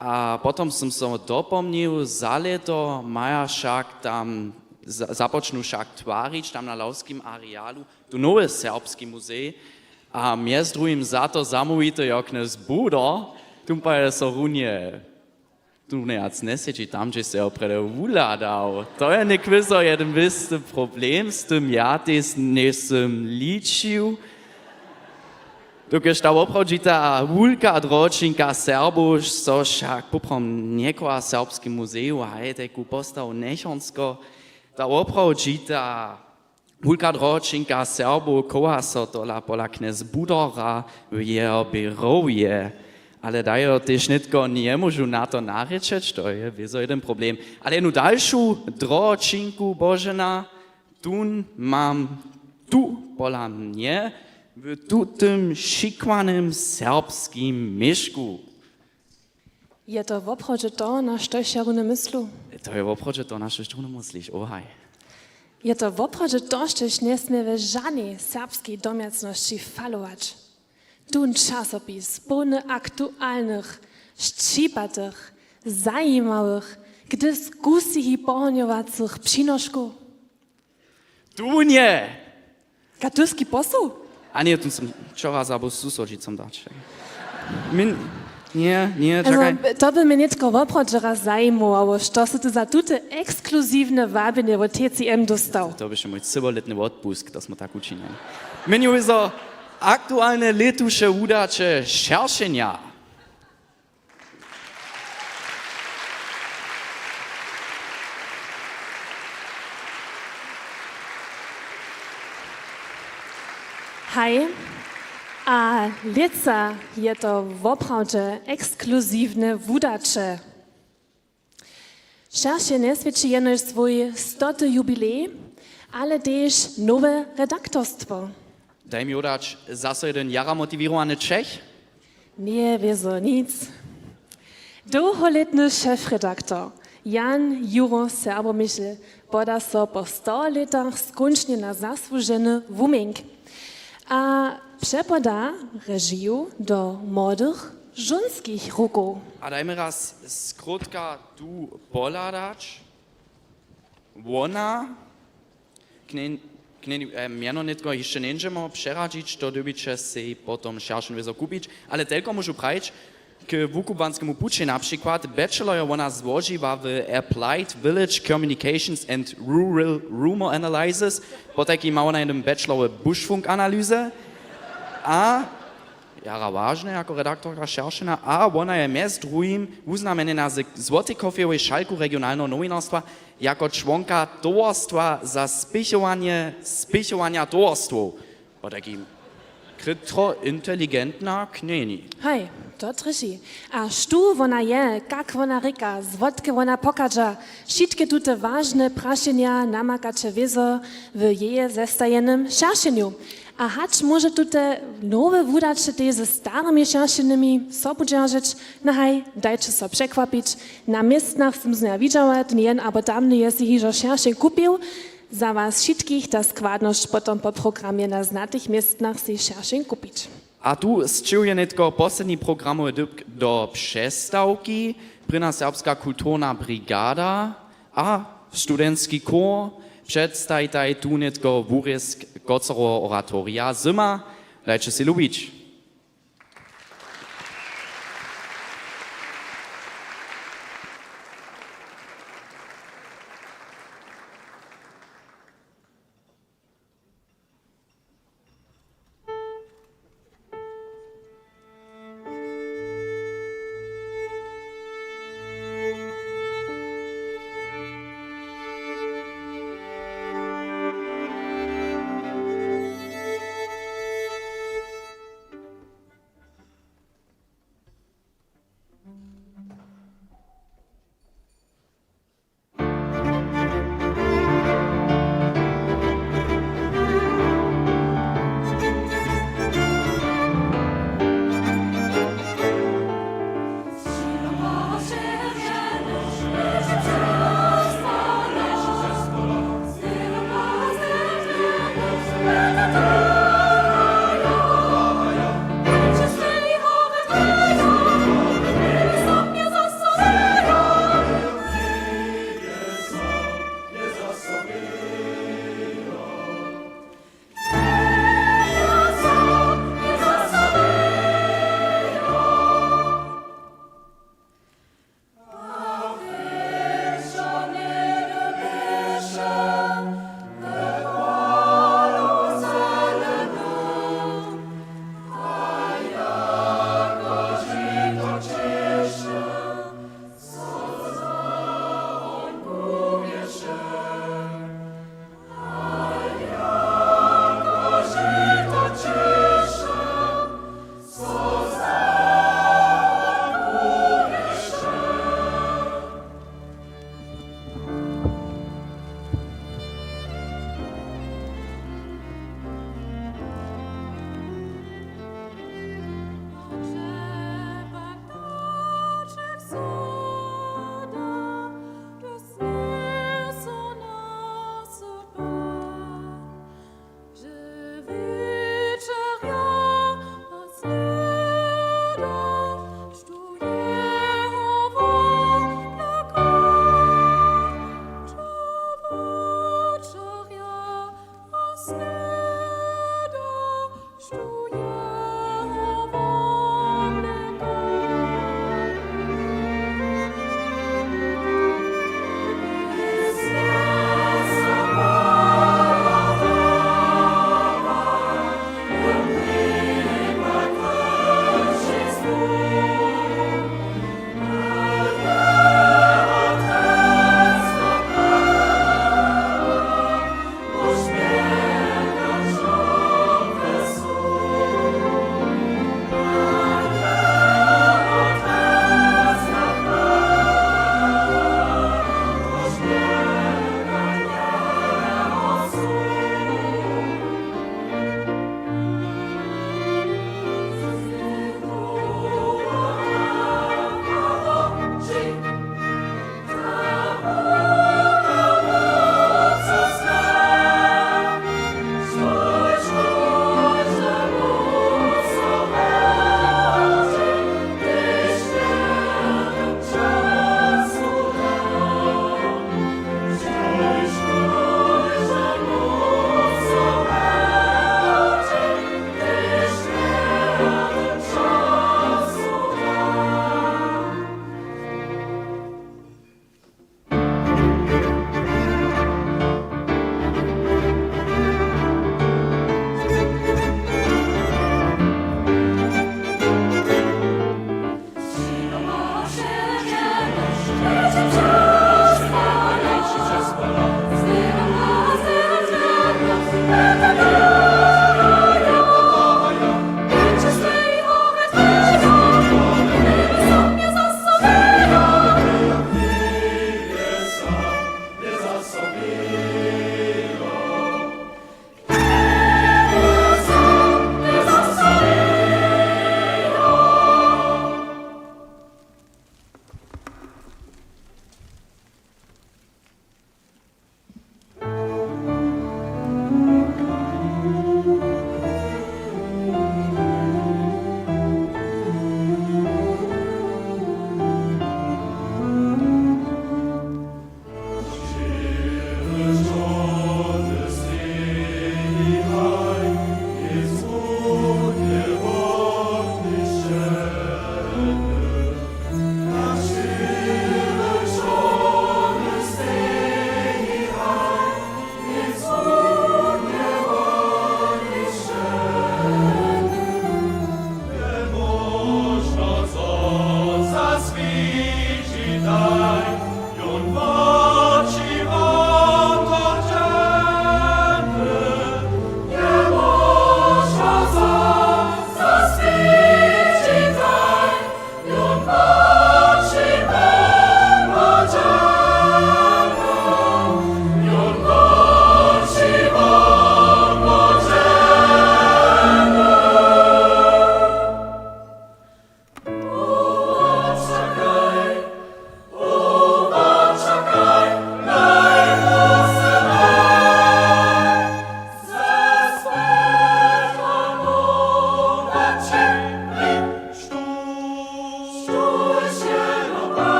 a potom som sa dopomnil, za leto maja však tam započnú však tváriť, tam na Lauskim areálu, tu nové serbský muzej, a mjez druhým za to zamówite joknes Budo, tu pa je so runie tu nejac neseči tam, že se oprede uladal. To je nekvizo jeden viste problem s tym, ja tes nesem ličil. Dokež ta opravdžita vulka dročinka Serbuš, so však poprom niekoa serbski muzeu, hajteku postav nechonsko, ta opravdžita vulka dročinka Serbu koha so tola pola knes Budora v jeho birowie. Ale dajo też nitko nie môžu na to narečeć, to je wieso jeden problem. Ale jednu dalšiu dročinku Božena, tu mam tu pola mnie w tutym šikvanym serbskim mieszku. Je to woprawdźe to, na štoś ja rune myslu? To je woprawdźe to, na štoś rune mysliš, ohaj. Je to woprawdźe to, štoś nie smie żadnej serbskiej domiacności falować. Tun czasopis pełny aktualnych, szczypatych, zajímavých, dyskusji pohodňovacích přinoškov. Tu nie! Katuski posu? A nie, tu som včera zabol susodžicom dať. Nie, Also, čakaj. to by mnie nitko woprawdźe raz zajímalo, što su tu za tute ekskluzivne wabiny od TCM dostał. To by še môj celoletný odpust, to sme tak učinili. Menujú so aktuálne letuše údače šeršenia. Hej, a leca je to woprawdźe ekskluzivne wudacze. Šeršie nesvedčí jenož svoj 100. jubilej, ale też nowe redaktorstwo. Daj mi udać zase jeden jara motivowany Czech? Nie, wieso, nic. Długoletny szefredaktor Jan Juro Serbomyśl poda so po 100 latach skończnie na zasłużony wumenk, a przepoda reżiju do młodych, żonskich ruków. A daj mi raz skrótka tu poladać. Ona, miano netko jeszcze nie możemy przeradzić, to dobycie się potom szerszym wiezo kupić, ale tylko muszę prawić, k wukubanskiemu pucie na przykład bachelor ona złożyła w Applied Village Communications and Rural Rumor Analysis, po takiej ma ona jeden bachelor Bushfunk Analyse, a jara ważne jako redaktorka szerszena, a ona je mez drugim uznamenena z Złotej Kofiowej Szalku regionalnego nowinarstwa jako członka towarstwa za spichowania towarstwów. O takim krytro inteligentna knieni. Hej, to trzysi. A sztu ona je, jak ona ryka, zwodkę ona pokaża, wszystkie tute ważne praszenia namakacze wiezo w jej zestajenym szerszeniu. A hacz może tute nowe wudacze te ze starymi szerszeniami sobudzierzyć, no hej, dajcie so przekwapić. Na miestnach sam z nia widziała, ten aber tamny jest hiżo szerszeń kupił, za was wszystkich ta składność potom po programie na znatych miestnach si szerszeń kupić. A tu sčuje netko poslední programu do přestávky, Prina Serbska kulturna brigada a studentski kor. Předstajtaj tu netko Vúrisk Kocero oratoria zima. Dajte si lubić.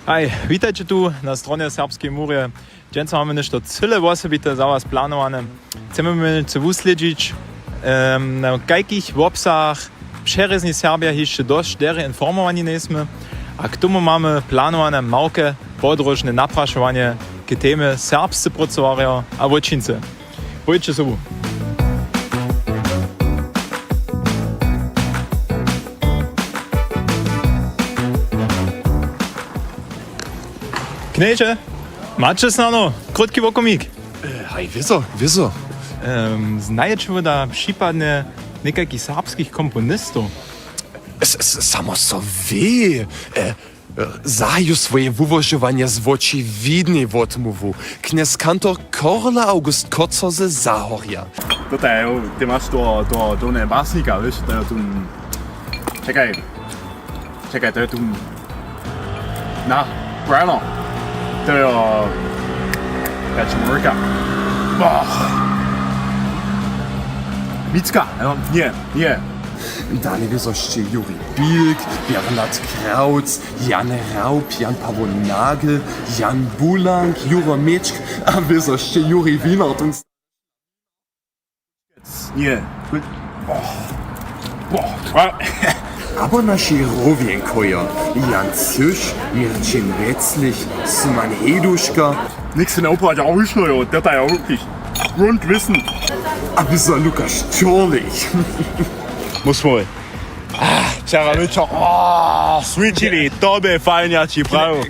Hej, witajcie tu na stronie Serbskiej Mury. Dziś mamy nešto cyle osobite za was planowane. Chcemy się usledzić na jakich obsah przerezni Serbia jeszcze dość dobře informowani nesmy, a k tomu mamy planowane małke podróżne napraszowanie k temy serbscy pracowarią a wočince. Pojdźcie sobą. Knieče, máte snano krótki okomík? Hej, wieso? Znajecie da případne nekakých serbských komponistów? Samo so wie. Zaju swoje uwożowania z woči widnej odmówu. Kniaz kantor Korla August Koco ze Zahorja. Tutaj, ty masz to ne basnika, wiesz, to tu... Czekaj, to tu... Na, Brano. To Kaczmarka. Micka, nie. Dalej wiesoście Juri Bilk, Bernhard Krautz, Jan Raup, Jan Paweł Nagel, Jan Bulank, Juro Mečk, a wiesoście Juri Wienert und... Nie. Aber nasi Rowienkojer, Jan Zisch, Mircin Wetzlich, Simon Heduschka. Nix in der Oper, ja auch nicht, ja, der da ja wirklich Grundwissen. A wieso Lukas Czorlich. Muss wohl. Czarowniczo, sweet chili, tobie fajnie ci prawo.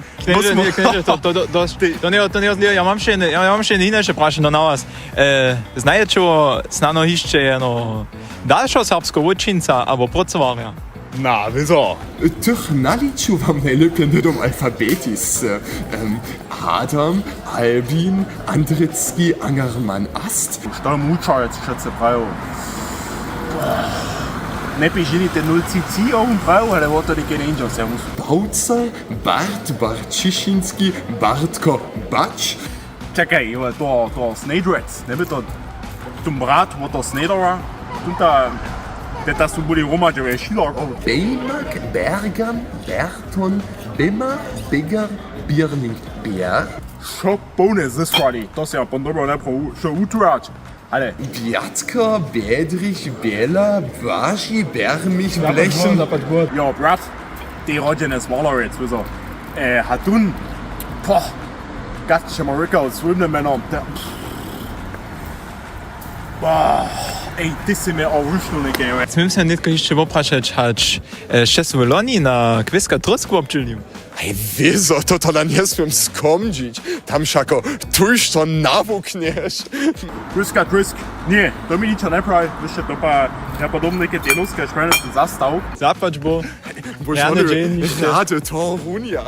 Ja mam ще інше прашення на вас. Знаєте, знано ще jedno dalszego serbskiego uczynca albo pracownia? Na, wieso? Tych naliczył wam najlepiej nie dom alfabetis. Adam, Albin, Andrycki, Angerman, Ast. Tam ucza jetzt schätze prawo. Ne pišini te 0 cici on prav, ale voto di kenenđo se mus. Bauca, Bart Barčišinski, Bartko Bač. Čekaj, to Snedrec, ne bi to tum brat, voto Snedora, tunta, da su bili romađeve šilog. Bejmak, Bergan, Berton, Bimmer, Bigger, Birning, Bier. Šo pone zesvali, to se ja podobno lepo še utrač. Ale. Biatka, Bedrich, Bela, Baži, Bermich, Blechen. Jo, brat, ti rođene smalarec, wieso? Hatun, gatče Marika od svimne menom. Ej, ty si me orušnul nekaj. Smím se netko ještě oprašať, hač šesu loni na kviska trosku občilním. Hej, wieso, to na nie smiem skomdzić. Tam šako, tuž to navukneš. Trysk. Nie, to mi ničo nepravi. Više to pa nepodobne, keď je luska šprenestu zastav. Zapač bo. Rade to runja.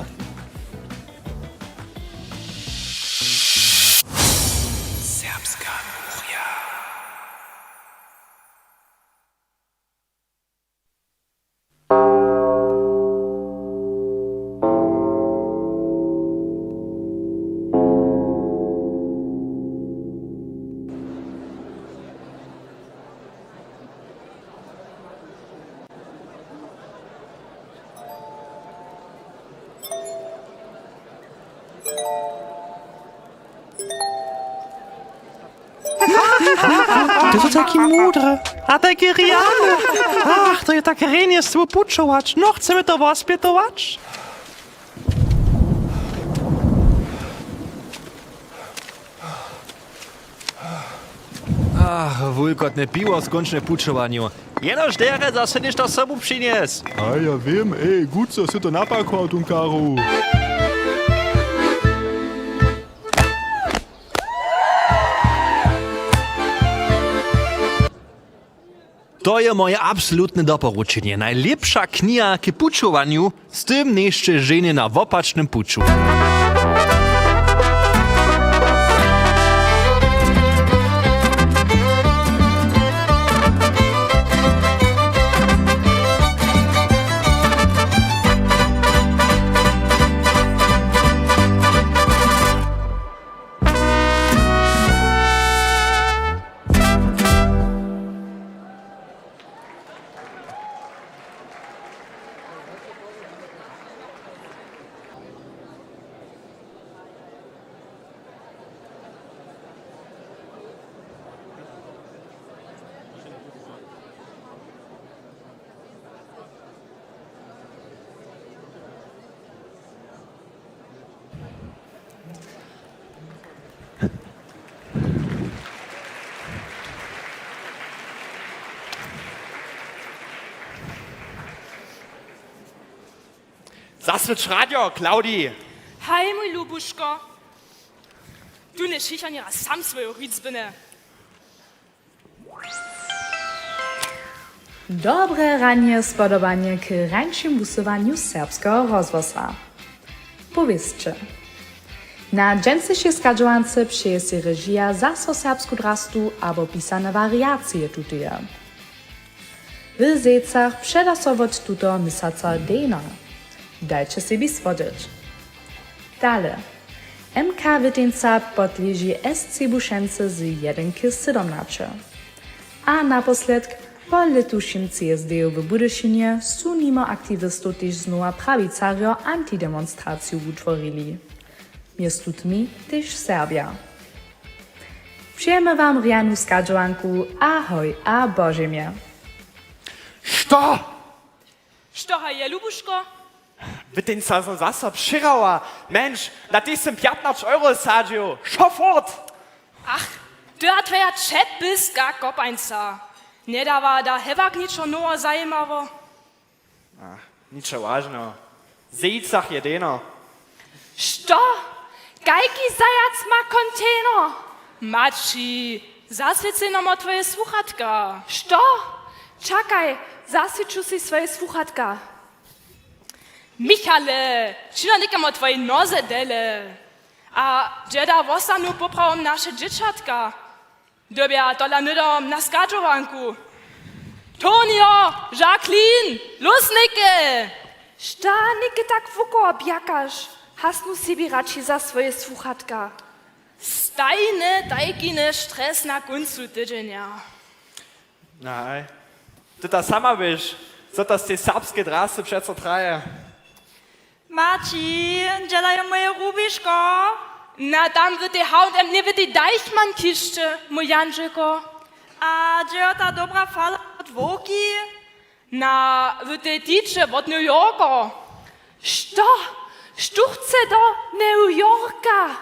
Ty to taki mądry, a taki realny. Ach, to je tak renie sło puczować. No, chcemy to was pietować? Ach, wulkotne piwo, skończne puczowaniu. Jenoż dere, zase niż to sobą przynies. A ja wiem, ej, gut, so si to napakovat, Karu. To je moje absolutne doporučenie. Najlepsza kniha k pučovanju, s tym jeszcze żeny na wopacznym puczu. Zaswitch Radio, Claudi. Hej, mój lubuszko. Du nie sicher nie sam swoje Ritzbinne. Dobre ranie spodobanie k rańszym wusowaniu serbskiego rozwosa. Powiedzcie, na dżęsejszej skadżowance przyje się reżia zaso serbsku drastu albo pisane wariacje tuteje. W zecach przedasować tuto misaca dejna. Dajcie sobie swodzić. Dalej. MK Witynca podleży SC Buszence z 1:17. A naposled po letuším CSD w Budyszynie su nimo aktywistów też znowa prawicario antidemonstraciju utworili. Między tymi też Serbia. Przyjemy wam rianu skadżowanku ahoj a Bożemie. Što? Što je, lubuszko? Witynca so zase přirała. Mensch, na diesem 15 Euro sadziu. Sofort! Ach, du a twoja čep bys ga kopańca. Nie dawa da hewak niczo nowo zajmowo. Ach, niczo ważno. Zejcach jedeno. Što? Gajki zajac ma kontener. Maci, zaswiecę nam twoje słuchatka. Što? Czekaj, zaswieczu si swoje słuchatka. Michale, čina nekam o tvoje noze dele. A džeda vostanu popravom naše dječatka. Dobja tola nydom na skadžovanku. Tonio, Jacqueline, lusnike! Šta nike tak vuko objakaš? Hasnu sebi radši za svoje sluchatka. Stajne, tajkine stres na kuncu tydzienia. Nein. Ty ta sama wiesz, co to z tej serbskiej drasy przeco traje. Maci, dzielają moje rubiszko. Na tam wird die H&M, nie wird die Deichmann-Kiste, mój Janczyko. A gdzie ta dobra fala od Woki? Na, wird die Ticze od New Yorka. Što? Štuchce do New Yorka?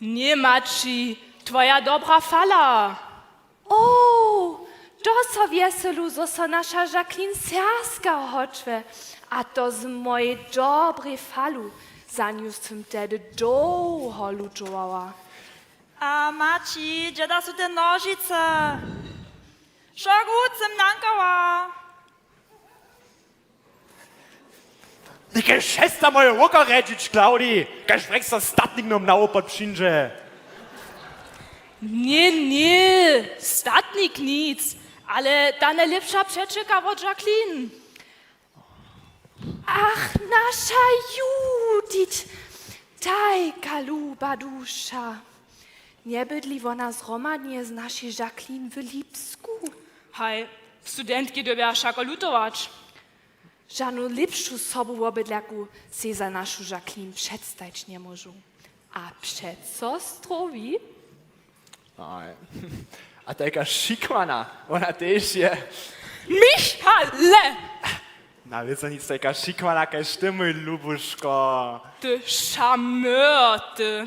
Nie, Maci, twoja dobra fala. O, to so wieselu, zo so nasza Jacqueline serska hočve. A to z mojej dobrej falu. Za nią jsem tedy dlouho lučovala. A Maci, gdzie da su te nožice? Šo gut jsem nankała. Nike šesta moje ruka rečić, Claudi. Kaj sprechst das statnik nom na opod přinže. Nie, statnik nic. Ale ta najlepsza przeczeka od Jacqueline. Ach, nasza Judith, tajka luba dusza. Nie bydli ona zhromadnie z naszej Jacqueline w Lipsku. Hej, studentki dobia szakolutować. Żadną lepszą sobą w obydlaku se za naszą Jacqueline przedstawić nie możą. A przed co strowi? Nein. A taka šikmana, ona też je. Michale! Na wiedzą nic taka šikmana, kaž ty, mój lubuszko. Ty Schamörte.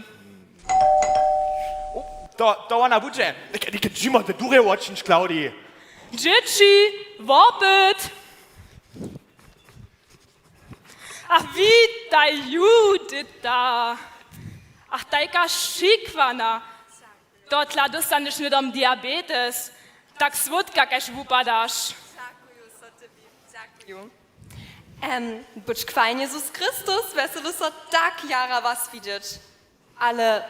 To ona budzie. Dike dzimo, te dure watchinch, Claudi. Dzieci, wopet! Ach, witaj, Judita! Ach, tajka szikwana! Dotla dostaniesz nie diabetes. Tak słodka, każ upadasz. Być kwajn Jezus Chrystus, weißt du, das so tak jara was widzieć. Ale,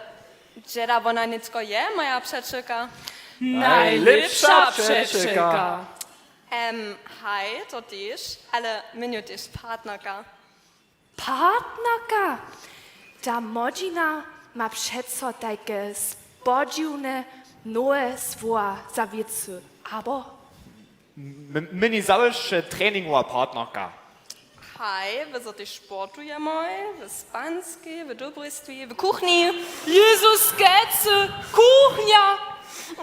dżera wona nicko je, moja przeczeka. Najlepsza przeczeka. Hej, to też, ale mnie też partnerka. Partnerka? Ta modzina ma przeco takie spodziwne nowe słowa zawiecy. Abo? Mini zawsze treningowa partnerka. Hej, wy so też sportujemy, wy spanski, wy dobrystwie, wy kuchni. Jezus Getze, kuchnia!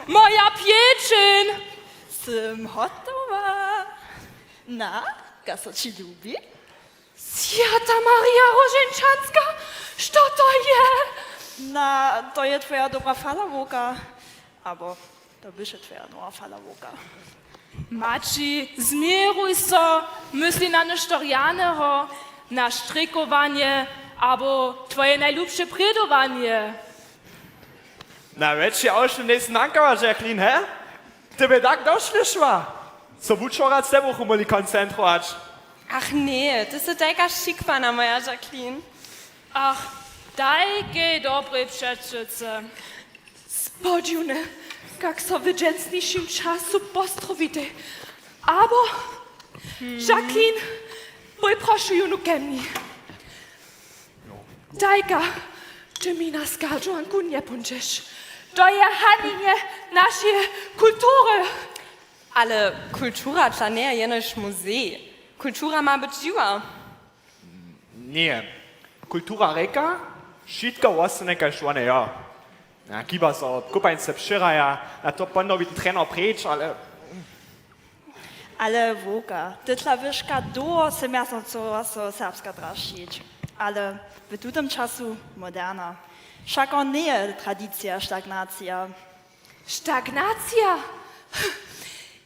Moja pieczyn! Sym hotowa. Na, gasa ci lubi? Święta Maria Rożeńczanska? Co to je? Na, to je twoja dobra falawoka. Albo to bysze twoja nowa falawoka. Maci, zmieruj so, myśli na nesztorianeho, na strikowanie, albo twoje najlubsze predowanie. Na već je ošli nesnankava, Jacqueline, he? Ty by tak došlišla. So bučora s tebou chumeli koncentrovat. Ach nee, das ist taka szikwana, moja Jacqueline. Ach, dajke dobre przeczyce. Spodziwne, jak so w dżęsniejszym czasu postrowite. Abo, Jacqueline, proszę ju ke mnie. Dajka, ty mi na skarżanku nie pójdziesz. To je haninie naszej kultury. Ale kultura to nie jenoś muzej. Kultura ma być żywa. Nie. Kultura reka, šitka ostane kaž one ja. Na kiba so kupaň se přiraja, na to ponovit trener preč, ale... Ale woka, ty tla wyszka do se miasąco so serbska draszić. Ale w tym czasu moderna. Však on nie je tradycja, stagnacja. Stagnacja?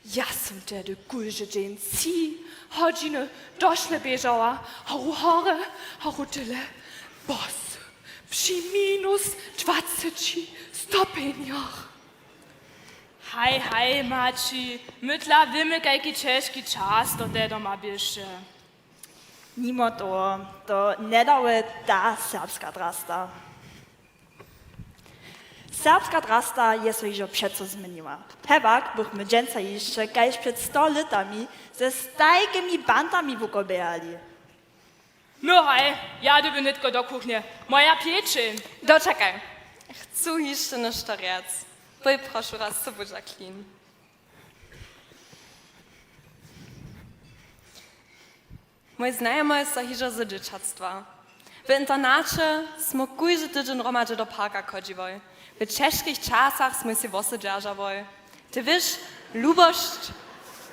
Ja sam tedy gulże dzień si, godziny doszle bieżała, haru hore, haru tyle, bos, przy minus 20 stopniach. Hej, Maci, my tla wiemy, jaki ciężki czas do tego ma biesze. Mimo to nie dały ta serbska drasta. Serbska drasta je so już przeco zmieniła. Hebak bychmy dżęca jeszcze, kaž przed 100 latami ze stajkimi bandami wukobejali. No hej, ja du nitko do kuchnie. Moja pieczyn. Doczekaj. Chcę jeszcze nešto riec. Proszę raz sobie, Jacqueline. Mój znajomy jest hižo z dzieciactwa. W internacie smo kujże tydzień romadze do parka chodziły. W ciężkich czasach smo się wosy dzierżały. Ty wiesz, lubość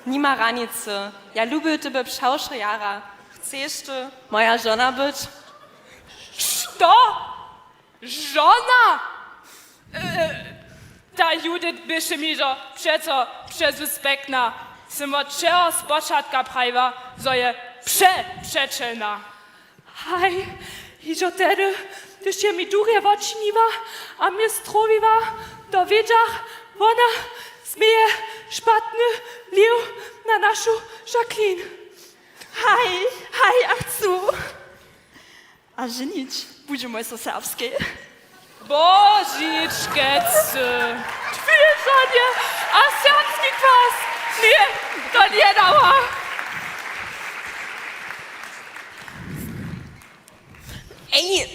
nie ma granicy. Ja lubię Ciebie przeszłe jara. Chcesz ty moja żona być? Co? Żona? Ta Judith bysze mi że przeco przesuspektna. Sym od czego z początka prawa, że je przeczena. Hej, i że tedy, gdyż je mi duchie wočniwa, a mnie strowiwa, do wiedziach, ona zmieje szpatny lił na naszą Jacqueline. Hej, a chcу. A żenić budeme so serbskie. Božičkece. Tviežanie a serbský kwas. Nie, to nie dała. Ej!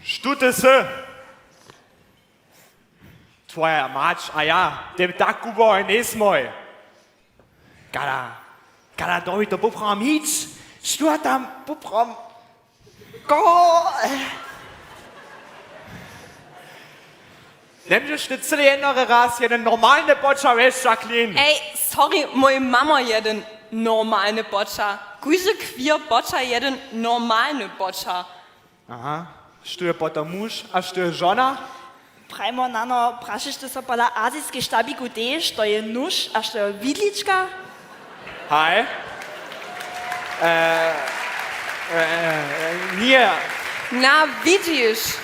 Štute se! Tvoja mač, a ja, dem tak kuboj nesmoj. Kada dobi to popram hič, što tam popram... Go! Nemžeš ty celý jednore raz jeden normalny bocza, wiesz, Jacqueline. Ej, sorry, moja mama jeden normalny bocza. Kujże queer bocza jeden normalny bocza. Aha, štyje potom muž a štyje žona. Prajmo nano, prašiš ty so pola azijske štabiku deš, to je nuž, a što je vidlička? Hej. Nie. Na, widzisz.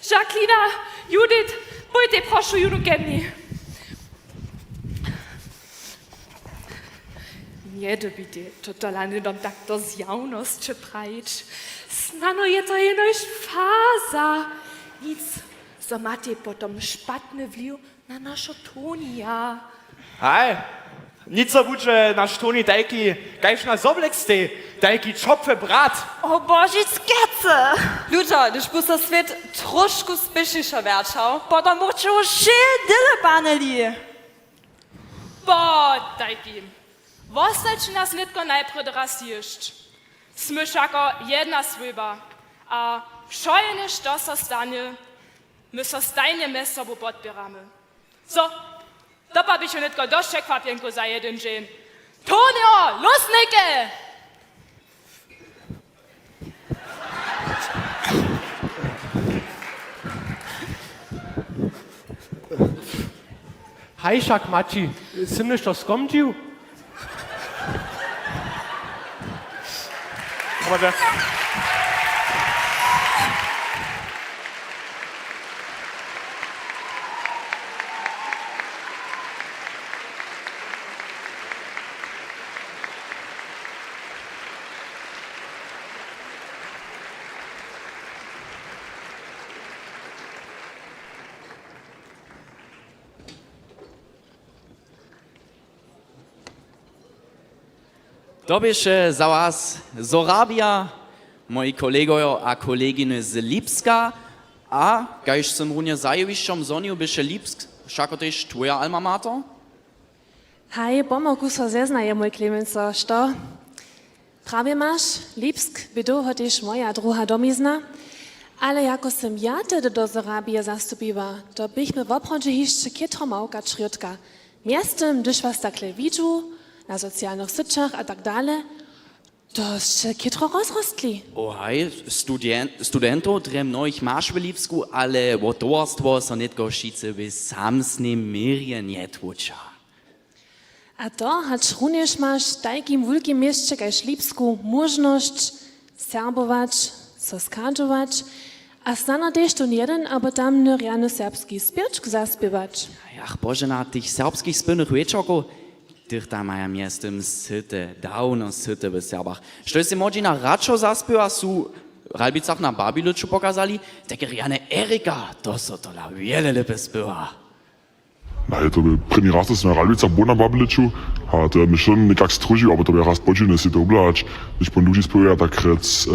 Jacqueline, Judith, pójdę proszę Judu gemni. Nie dobity, to dolany dom tak do zjawności prajć. Znano je to jenoś faza. Nic, so macie potom szpatny wliw na naszą Tonia. Hej. Nic so buče na štoni tajki, kajš na zoblekste, tajki čopfe brat. O Božic kece! Ludzie, gdyż by se świat troszkę spieszyjsza wierczał, Potom muču šil dyle paneli. Bo, dajki, vostać nas nitko najpierw rasješć. Smyszako jedna swyba, a szojene što so stanie, my so stajnie mes sobu podbieramy. So, to pa bych nitko dość kvapjenku za jeden dzień. Tonio, lusnike! Hajšak, Mači, si mi to skomčil? To běše za vás Zorabia, moji kolegojo a koleginy z Lipska, a kajž jsem runě zajevišťom zoniu běše Lipsk, všako tež tvoja alma mater? Hej, pomogu so zeznaje, mój Klemenco, što? Prawie masz, Lipsk, bydu hotiš moja druga domizna, ale jako sem ja tedy do Zorabije zastupiła, to bychmy w obchodzie jeszcze kietro małka czriotka. Miestem, gdyż was takle widzu, na socjalnych sieciach a tak dalej, to się kietro rozrostli. Ohaj, studento dre mnohich masz w Lipsku, ale wotowarstwo so nitko šice by samsnym mirje niet wuča. A to, hacz również masz w takim wielkim mieście, kajż Lipsku, możność serbować, so skadżować, a znano też tu jeden, aber tam neriany serbski spiewczk zaspiewać. Ach Boże, na tych serbskich spinnych wieczorków, tych tam maja miestem syte, dawno syte w Serbach. Što se moji na radšo zaspiewa, su Ralbicach na Babiluču pokazali, tak Riane Erika, to so to la wiele lepe spiewa. Naja, to by první raz, da sem na Ralbicach bil na Babiluču, a to mi schon nekak stružil, aber to by raz počine si to oblač. Když po ľudí spievajú, tak rec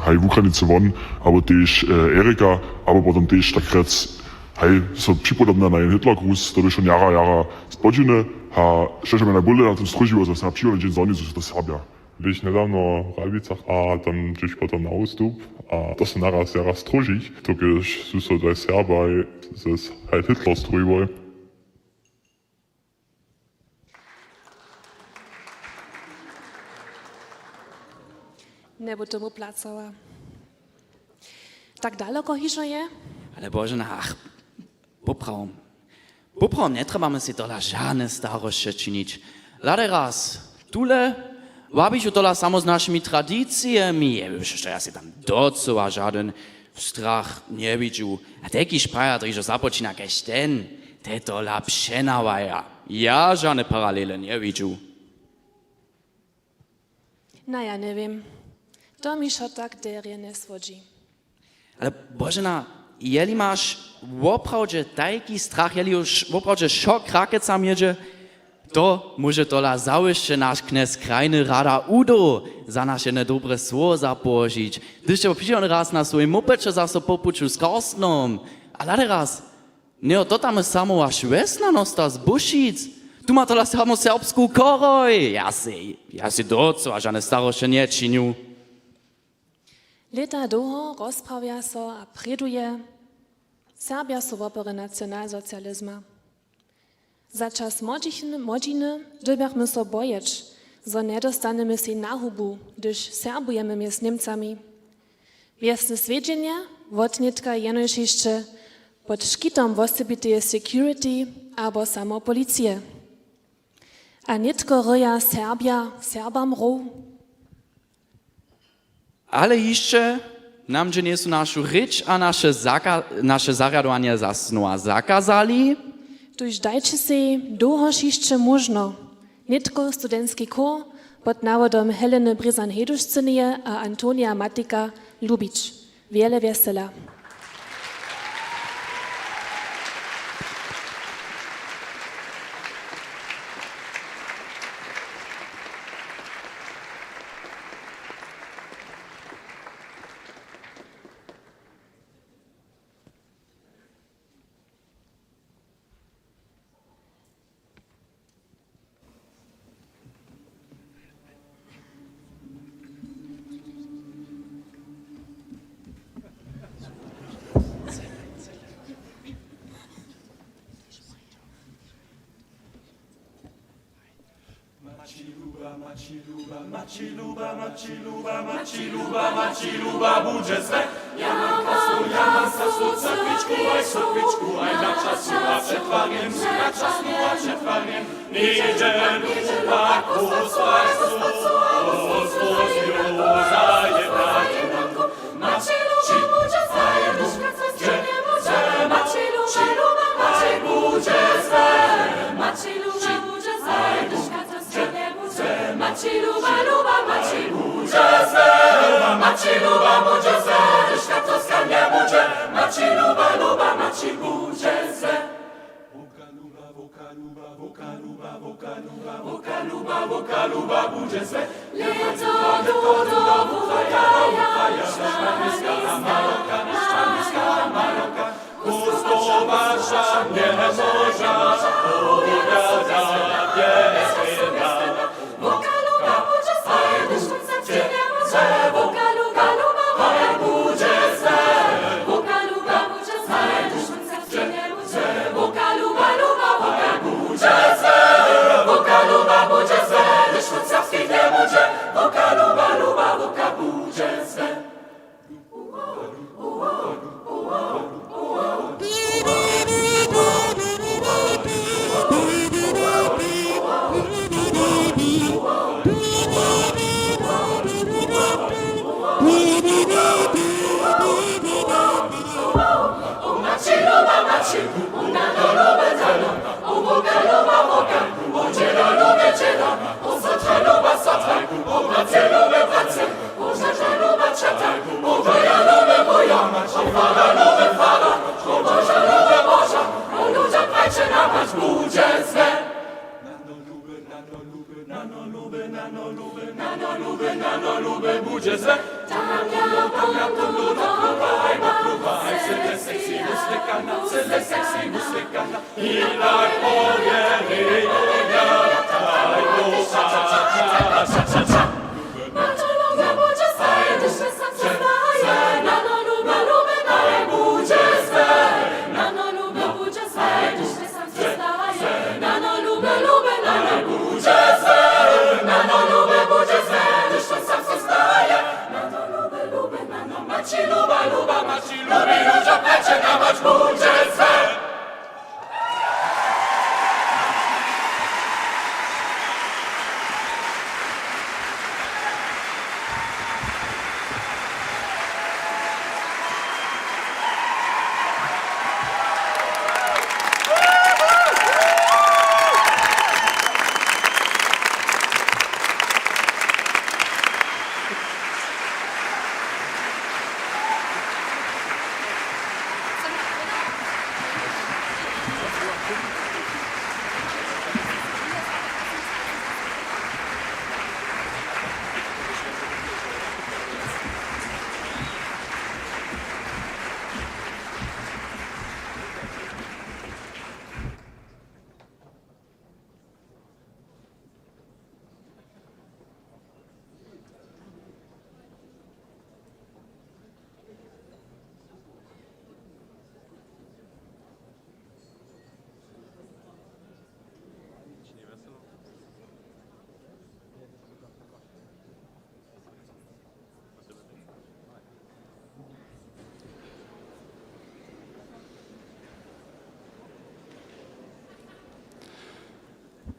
haj v Ukrajinice von, aber tež Erika, aber potom tež tak rec hej, so připodobne na jeden Hitlergruß, to by schon jara spočine, a še me najbolje na tom stružil, da sem napčil na zoni, so to Serbia. Byś niedawno w Ralbicach, a tam gdzieś potem na ustup, a to się naraz zaraz stružić, to když sú so daj Serbaj, zes halt Hitler strujboj. Nebo to mu placała. Tak daleko hižo je? Ale Bože, ach, popravom netrebamy si tola žádne starosti činiť. Lade raz, tule, wabiš tola samo s našimi tradíciami, že ja si tam docela žaden strach nevidžu. A tekiž praja, že započína kež ten, te tola pšenavaja. Ja žádne paralele nevidžu. No ja neviem. To mi šo tak derje nesvodzi. Ale Božena, jeli máš opravdu taký strach, jeli už opravdu šok rakecam jedzie, to môže tola zaujšte náš knes krajny rada Udo za naše nedobre slovo zapožiť. Když to prišiel raz na svoj mopeče zase popuču s Karstnom, ale raz, ne to tam samo až vesna nosta z Bušic, tu má tola samo serbskú koroj. Ja si docela žane starošte nečiniu. Leta długo rozprawia so a preduje, Serbia są wopory nacjonalsocjalizma. Za czas młodziny dylbiachmy so bojeć, zo nie dostanemy się na hubu, gdyż serbujemy z Niemcami. Wiesne swiedzenie wotnitka jenoż jeszcze pod szkitom wosobitej security albo samo policije. A nitko ryja Serbia Serbam ro. Ale jeszcze nam nie są naszą rzecz a nasze zaradowanie zasnua zakazali. Tuż dajcie się dohoż jeszcze można. Nitko studentski kor pod nawodom Heleny Brizan-Heduszcynie a Antonia Matika lubić. Wiele wesela. Maciluba, budzie swe. Ja mam kasu, sokwiczku, aj na czasu, a przetwariem, Niedziel, paku, spajsu, rozpoznio, zajednako. Maciluba, budzie swe, aj budzie swe. Maciluba, budzie swe, Maciluba, budzie swe, szkatowska nie budzie, Maci budzie swe. Wokaluba, budzie swe. Leto do wukaja, sztamiska Maroka, Pustowarsza nie można, powiada pieska. Wokaluba, budzie swe,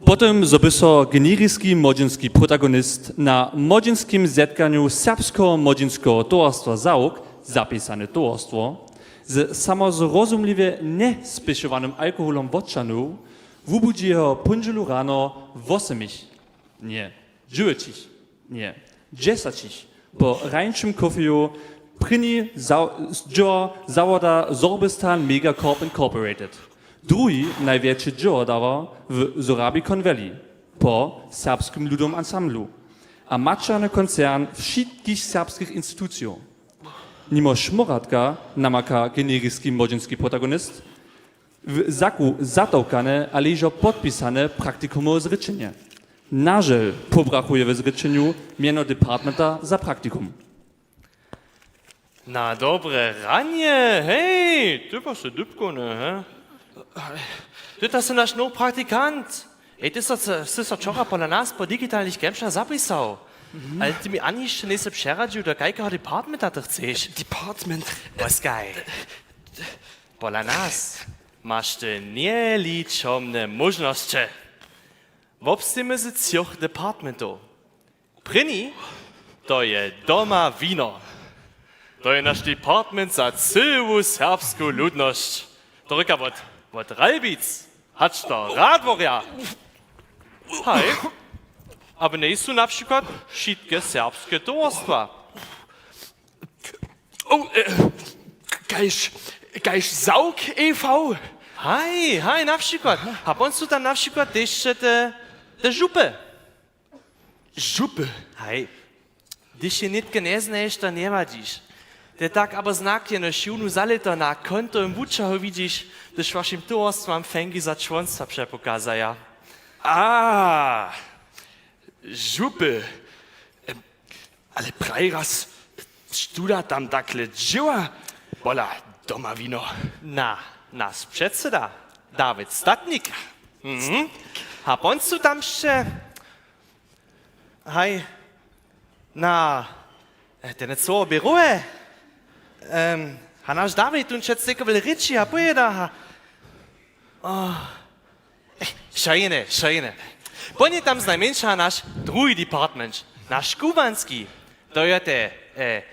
Potem zobyso genericki modzinski protagonist na modzinskim zetkaniu serbsko-modzinskiego towarstwa ZAUK, zapisane towarstwo, z samozrozumliwie nespyšowanym alkoholem wodczanu wubudzi jeho pundzielu rano 8, nie, 9, nie, 10 po rańczym kofeju pryni zawoda Sorbistan Megacorp Incorporated. Drugi największy dział dawał w Zorabi Konweli po serbskim ludowym ansamblu, a maczany koncern wszystkich serbskich instytucji. Nimo Szmoratka namaka genericki modzinski protagonist w zaku zatałkane, ale iżo podpisane praktikumowe zryczenie. Nażel pobrakuje w zryczeniu miano departmenta za praktikum. Na dobre ranie, hej, ty warst du dupko, ne, he? Ty to nasz nowy praktikant. Ej, ty jsi wczoraj po nas po digitalnych Gemscher zapisał. Ale ty mi ani jeszcze nie se przeradził, do jakiego departmenta ty chcesz. Department? Poskaj. Po nas masz ty nieliczone możności. Wobstymy z 3 departmentów. Pryni to je doma wino. To je nasz department za całą serbską ludność. To ryka od Ralbic, hacz to Radworja. Hej, aber nie są na przykład wszystkie serbskie towarstwa. Gajsz Zauk e.V.? Hej, na przykład. A on są tam na przykład jeszcze te żupy. Żupy? Hej, gdy się nitkę nie znajesz, to nie wadzisz. Te tak aber znak je na siłnu zalita na konto im Wuczahu widzisz, gdyż waszym towarstwem fęgi za członstwa przepokazaja. A, żupy. Ale prajraz, studa tam takle dzieła, bola doma wino. Nasz przedseda, Dawid Statnik. A on są tam jeszcze... Hej, ten co biuruje. A nasz Dawid tu przed cykowy ryczy, a pojeda. Szajene. Ponie tam znajmniejsza nasz drugi department, nasz kubanski. To jest te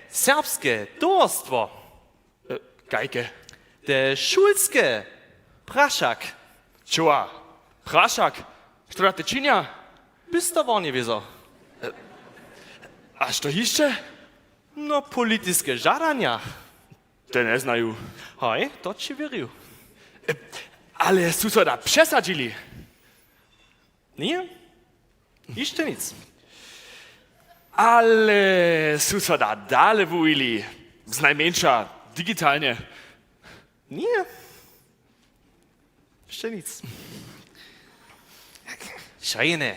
serbskie towarstwo. Gajke. Te szulskie. Praszak. Czoła, Praszak, co ty czynia? Bist to nie wieso. A co jeszcze? No, polityczne żadania. Te nie znają. Hej, to ci wierzę. Ale su so da przesadzili. Nie? Jeszcze nic. Ale su so da dale wujili. Znajmniejsza, digitalnie. Nie. Jeszcze nic. Szajne.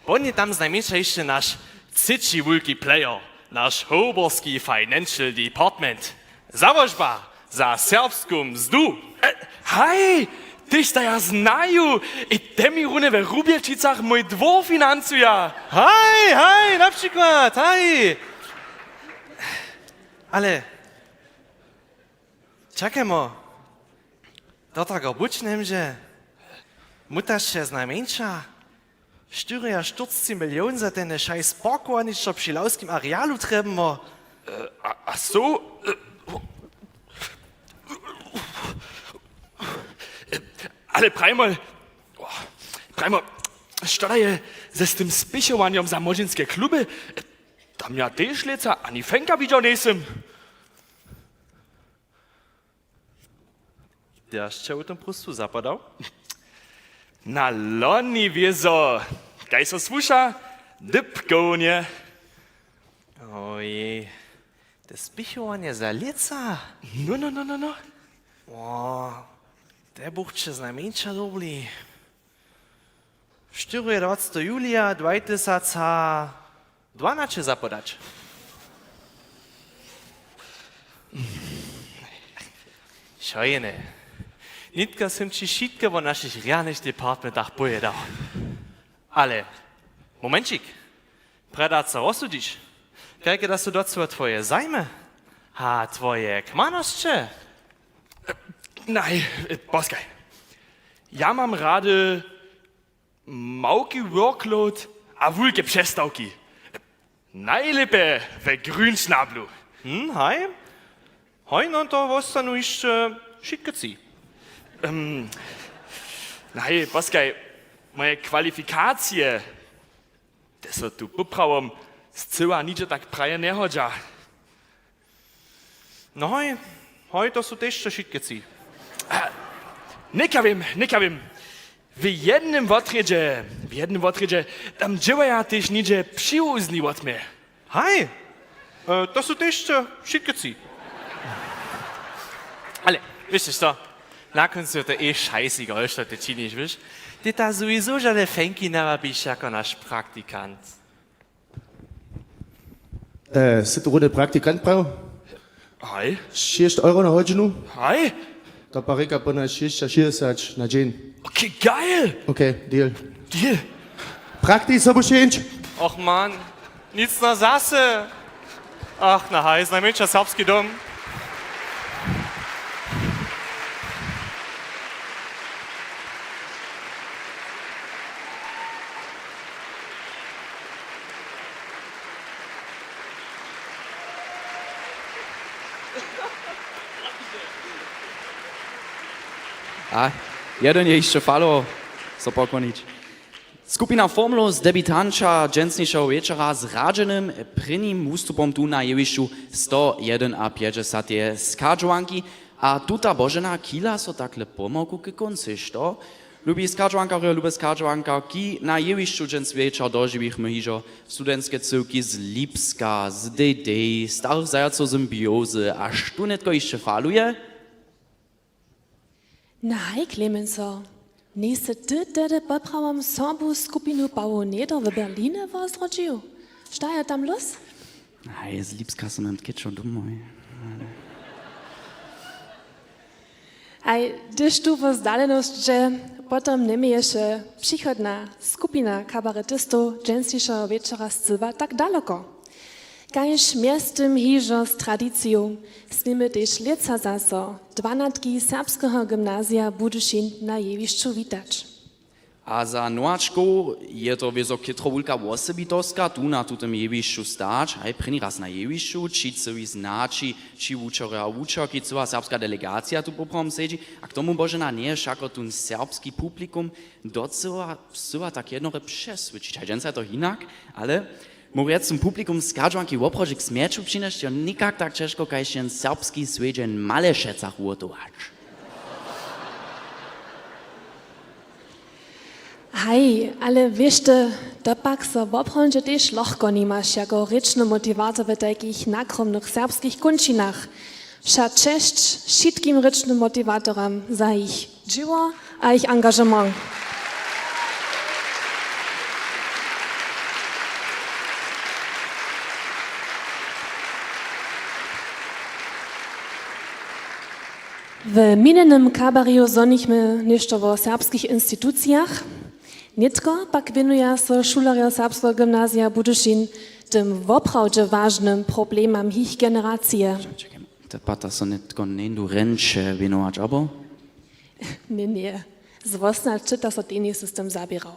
Ponie tam znajmniejsza jeszcze nasz trzeci wielki player, nasz hoborski financial department. Zawożba za serbską mzdu. Hej, tyś da ja znaju. I temi rune we Rubielčicach mój dwór financuja. Hej, na przykład, hej. Ale... Czekajmo. Do tego bucznym, że... Mutasz się znajmniejsza. 44 miliony za ten szajs parkowanie, co przy lauskim arealu trzeba. A so? Ale prajmol, što da je ze s tym spišovanjem za modzinske kluby? Tam ja też leca ani fenka widział nisem. Daš cię o tym prostu zapadał? Na loni wieso. Kaj so słuša? Dypkonie. Ojej, te spichowanie za leca. No. O, te buchcze znajmniejsza dobli. 24 julia 2012 zapodać. Szajene. Nitka sam ci šitke v našich realnych departmentach pojedal. Ale, momencik, predać co osudzisz? Jakie da su docela twoje zajmy? A twoje kmanosće? Nej, poskaj. Ja mam rady Małki workload a wulke przestałki. Najlepiej we grünsnablu. Hej. Hej, no to was nu jeszcze szybkiej. Nej, poskaj, moje kwalifikacje, te so tu poprawom, zcyła nicze tak praje nie chodza. No hej, to są też szybkiej. Nie wiem. W jednym wotrydzie, tam dziewaja też nicze przyuzni od mnie. Hej, to są też szybkiej. Ale, wiesz du co? Na końcu to scheißegal, dass du das nicht willst. Die da sowieso schon eine Fenki na bist jako nasz Praktikant. Sit du der Praktikant brau? Hej. 6 Euro na hodinu? Hej. Da parika bona 6 sać na dzień. Okay, geil. Okay, deal. Deal. Prakti sobušenč? Och man, nic na zase. Ach, na hej, najmniejsza serbski dom. A jeden je jeszcze falo, so pokonić. Skupina Formulu z debitanča dženstnišeho večera s radženym prvním ústupom tu na jevišću 151 skadžovanki, a tuta Božena kila so takle pomogu k konci, što? Lubi skadžovankarje, lubi skadžovankarki, na jevišću dženst večer doživih myhižo studentske cyrki z Lipska, z DD, starých zajacov symbiozy, a štu netko ještě faluje? Nein, Clemenso. Nächste Tüte podprawam sobu skupinu Bauonedo w Berlinie was rodził. Steja tam los? Hej, z Lipska som im Kitsch und dumm. Aj, gdyż tu w zdaleność, że potem nie jeszcze przychodna skupina kabaretystów dżęsniejszego wieczora zcywa tak daleko. Kajż miastem hiżo z tradycją snimy też leca zaso 12 serbskiego gimnazja Budyšin na jewišću witać. A za noačkou je to wieso kytrowulka osobitostka tu na tutem jewišću stać, aj první raz na jewišću, či celý znači, či učere a učerky, celá serbská delegácia tu poprom sedí, a k tomu Božena nie šako tu serbský publikum docela tak jednore přesvědčiť. Aj dženca je to jinak, ale Mówię zum Publikum z Kadżanki Łoprożek śmieczu przynieść, nikak tak ciężko, jak się serbski swiedzien maleszecach urtować. Hej, ale wiesz ty, to pak so w obchodzie też lochko nie masz jako ryczny motywator w takich nakromnych serbskich kunczynach. Wsza cześć wszystkim rycznym motywatorom za ich dzieło a ich engagement. W minionym kabariju zonichmy nieszto o serbskich instytucjach. Nitko pak winuje so šulerjo serbskiego gimnazja Budyšin tym woprawdzie ważnym problemam ich generacije. Te pata so nitko nendu ręcze winować, abo? Nie. Zwosna czyta so ten system zabierał.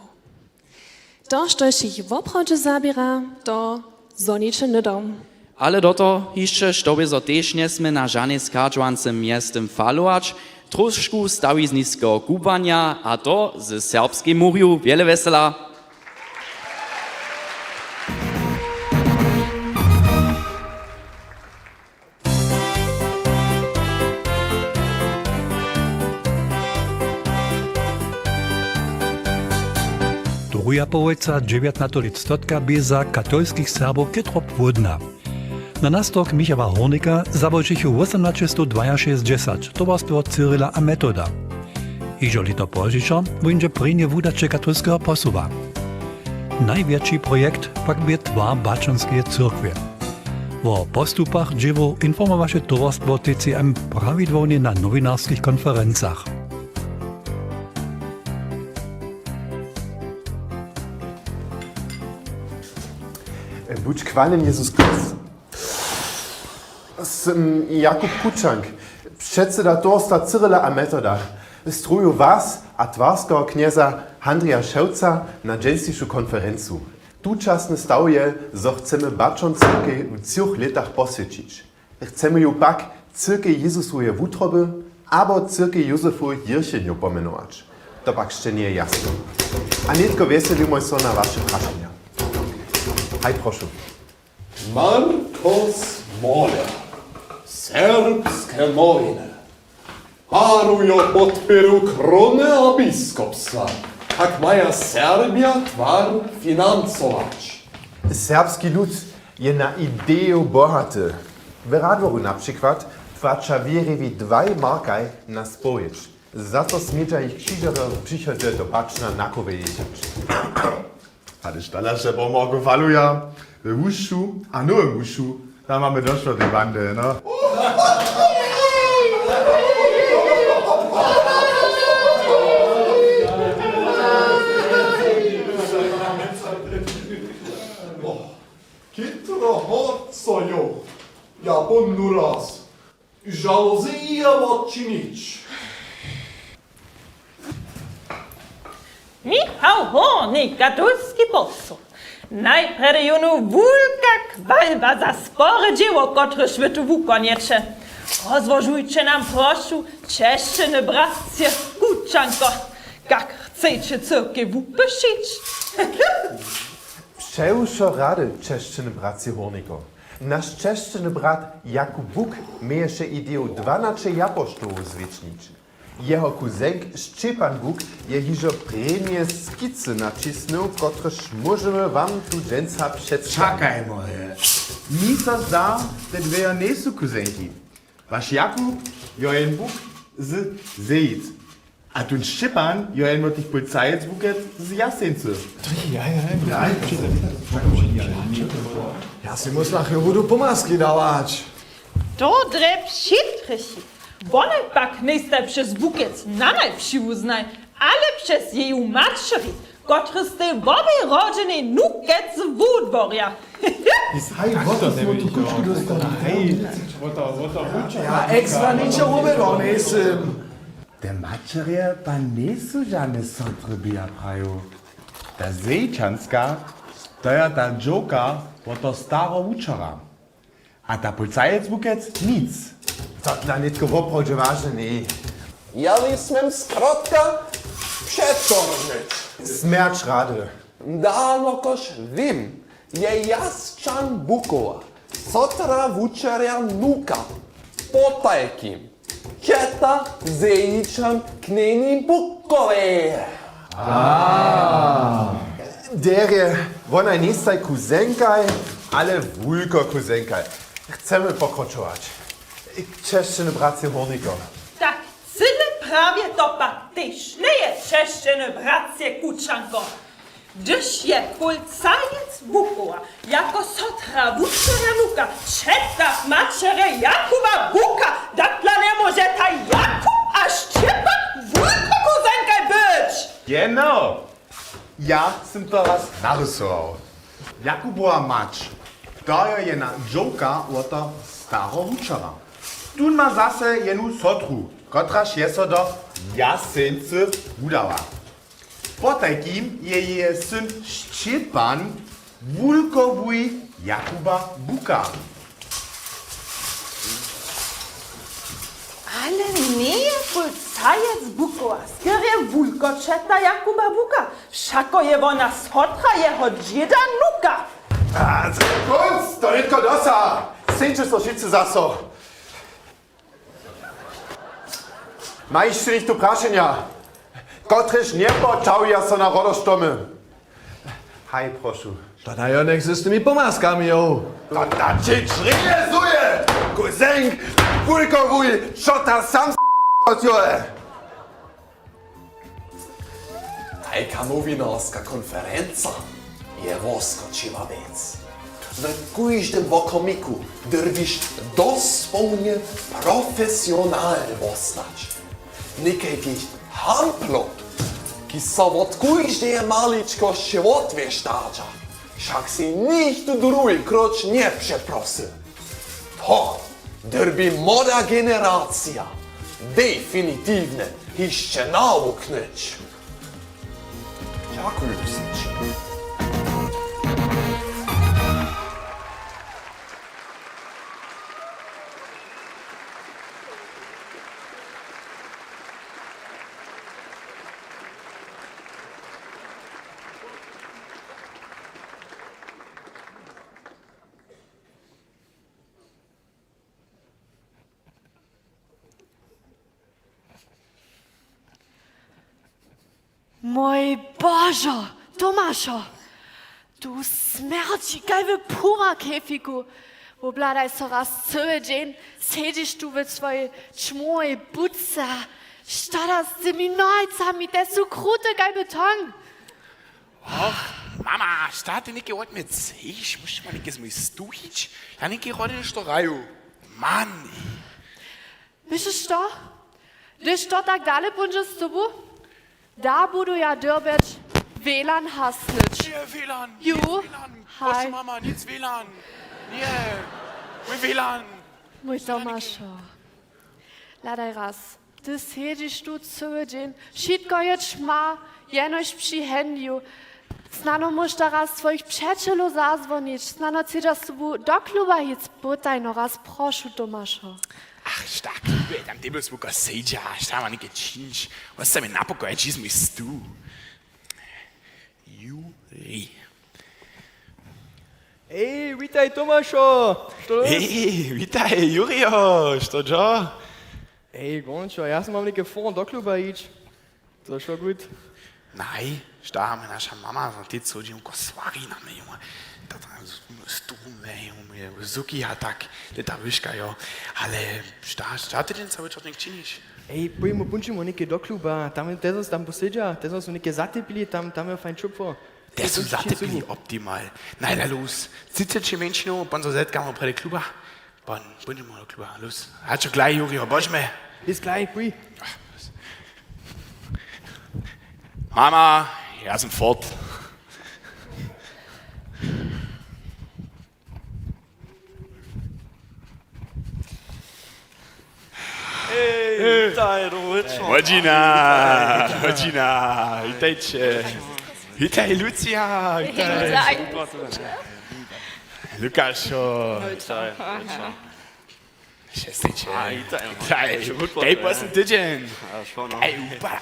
To, što ich woprawdzie zabiera, to zonicze nydom. Ale do to jeszcze, żeby so też niesmy na żadnej skadżującym miastem falować, troszkę stawi z niskiego kubania, a to z serbskiej muriu. Wiele wesela. Druga połowica 19. stotka bieza katolskich Serbów kytro płodna. Na nastok Michaela Hornika zaboczył 1862 towarstwo Cyrila a Metoda. Iżo lito pożyczo będzie prynje wudacze katolskiego posuwa. Największy projekt pak bie twa baczanskiej cyrkwie. O postupach dziewo informowaše towarstwo TCM prawidłownie na nowinarskich konferencjach. Buď chválen Jezus Kristus. Jsem Jakub Kučank, předseda towarstwa Cyrila a Metoda. Struju vás a twarského knieza Handrija Ševca na dženstejšiu konferencu. Tučasny stav je, zo chcemy bačon cyrkej v 3 letach posvědčić. Chcemy ju pak cyrkej Jezusuje wutroby abo cyrkej Józefuje jiršenju pomenować. To pak jeszcze nie jasno. A nitko veselimo so na vaše prašenja. Haj, prošu. Marcos Moля, serbskie mojne, harujo podpieru krone a biskopstwa, jak maja Serbia twar finansować. Serbski lud je na ideju bohaty. W Radworu na przykład płaca wierewi 2 markaj na spowiedź. Za to smiecia ich krzyżowe przychodzę do paczna na kowe jeździć. Ale sztalarze pomogu faluja w Wuszu, a no w Wuszu, tam mamy doszło tej bandy, no. Kitro horcojo, ja ponduras, žalozija odčinič. Michał Hornik, katolski posol. Najpierw junu wulka kwalba za spore dzieło, które szwytu wukoniecze. Rozłożujcie nam proszę czeszczyny bratcie Kuczanko, jak chcecie cyrkę wupyszyć. Przeuszo rady czeszczyny bracie Horniko. Nasz czeszczyny brat Jakub Buk mieje się ideę 12 apostołów zwiecznić. Jeho kuzenk Szczepan Buk je hižo premie skicy nacisnął, kotreż możemy wam tu dżęca przedstawić. Czekaj moje. Mi to zda, te dwie nie są kuzenki. Wasz Jakub, jojen Buk z Zejic. A tu Szczepan, jojen mo tych policajec buket z Jaseńcy. Ja si muss nach Herodu pomaski dawać. To dreb šitrši. One pak nejste przez bukiec na najpsi uznaj, ale przez jej matczeri, które z tej bowej rodziny nukec z Wódborja. Ja extra ničo uvedol nesem. Te mačerje pa nisu žane sotrobija praju. Ta Zejčanska, to je ta džoka po to staro učara. A ta policajec bukec nic. To dla nitko woprawdzie ważne nie. Ja smem skrotka przetorżyć. Smерч rady. Dano kož vim, je Jasčan Bukova, sotra vučarja nuka, potajkim, keta Zejičan kneni Bukove. Der je wona nie staj kuzenkaj, ale wulko kuzenkaj. Chcemy pokročować. Czeszczyny bracie Horniko. Tak, cyle prawie to pak tyś nie je czeszczyny bratcie Kuczanko. Gdyż je policajec Bukowa, jako sotra wuczarja nuka, czeka maczere Jakuba Buka, tak dla nie może ta Jakub a Szczepan wulko kuzenkaj być. Genau. Ja sam to raz narysował. Jakubova mač, to je jedna džoka od to staro učara. Tu ma zase jenu sotru, kotraž je so do Jasence udała. Potajkim je syn Szczepan wulkowuj Jakuba Buka. Ale nie policajec Bukowa, skierie wulko czeta Jakuba Buka, wszako je ona sotra jeho dzieda nuka. Kunst, to nitko dosa! Sędzie so wszyscy zaso. Majście nicht tu praszenia. Kotryż nie poczałja so na rodosztomy. Haj, proszę. To da jo nek z tymi pomaskami, jo. To da cię zrealizuje! Kuzenk, wulkowuj, szota sam s***ociole. Tajka nowinarska konferenca je woskočiva vec. W kujždem vokomiku drviš doslovne profesionalne vostać. Nekaj tih hamplot, ki so od kujždeje maličko život veštača, však si nikt drugi kroč nie przeprosil. To drbi moda generacija, definitivne jeszcze nauknąć. Dziękuję ci. Mój Boże, Tomaszo, du smerdzi gajwy pura kefiku. Obladaj so raz cały dzień, siedzisz tu w swojej czmojej budce, stada z tymi nojcami, te są krute gajby tong. Och, Mama, starte nicht heute mit ich muss mal nicht mal stuhić. Ja nicht heute in Storaju. Mann. Wiesz co? Gdyż to tak dalej będzie z tobą, da budu ja dyrbeć WLAN hasnąć. Nie, WLAN. Ju, Proszę, hi. Mama, nic WLAN. Nie, mój WLAN. Mój Tomaszo, ladaj raz, ty siedzisz tu cały dzień, wszystko jest ma, jenoś przy handiu. Znano możesz teraz swoich przyjaciół zadzwonić, znano chcesz z tobą do kluba iść, budaj no raz, proszę Tomaszo. Ach, stark, tam ty bist wohl sieja, sta mal nicht gechinch. Was ist denn napokoj, cheese mi stu. Juri. Ej, witaj Tomaszo! Ej, witaj, Jurio, što jo? Ej, gončo, ja sam vam nekaj foran do kluba ić. To šlo gut? Nej, sta med nasza mama, so ty co dzień koswari na mnie, junge. To tam strume, junge, Zuki hat tak, ta wyszka, jo. Ale sta ty ten cały czas nie czynisz? Ej, pojmo punčimo nekaj do kluba, tam tezos tam posedja, tezos su nekaj zatepili, tam je fajn čupvo. Der są zatepili optimal. Nein, los. Sitze ci menšino, pan so zetkamo pred kluba. Pan, budemo do kluba, los. Hat schon gleich, Jurio, božme. Bis gleich, puj. Mama, ja sind fort. Ej, witaj, Rowiczko. Rodzina, witajcie. Witaj, Lucia, witaj. Lukaszo. Witaj. Cześć, witaj. Ej, po ten tydzień. Ej, upa,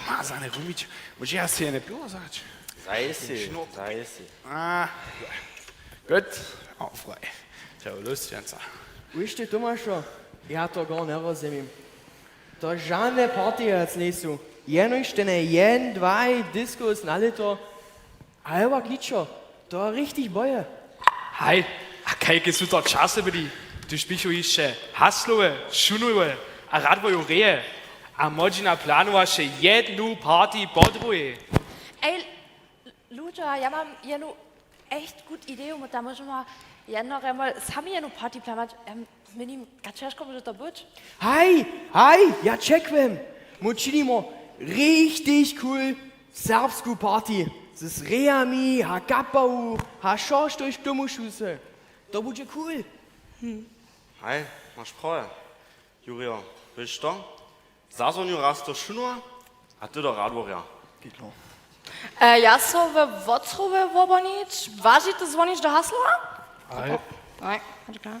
mazane rumić. Może ja sobie nie piło zać? Zajsi. Gut, aufrei. Ciao, Lucianca. Wište Tomašo, ja to gar ne rozumiem. To žádné party jetzt nejsou. Jenož ten jen, dvaj, diskos na lito. A evo kličo, to je richtig boje. Hej, a kajke su to čase bili. Du spišu jeszcze haslove, šunove, a radvoju reje. A mođina planova še jednu party podruje. Ej, Lucia, ja mam jedną echt gut Idee, und da müssen wir ja noch einmal sami jedną Party planen. Mit ihm ganz ciężko może to być. Hej, ja čekvem. Močinimo richtig cool serbsku party. Z rejami, ha kapau, ha šoš durch domušuse. To bude cool. Hej, masz prawie. Jurio, wiesz to? Zazoniu raz to szunua, a ty do radworia. Ja so we Wocrowie wobonić, waży to dzwonić do hasła? Hej. Oj, bardzo klar.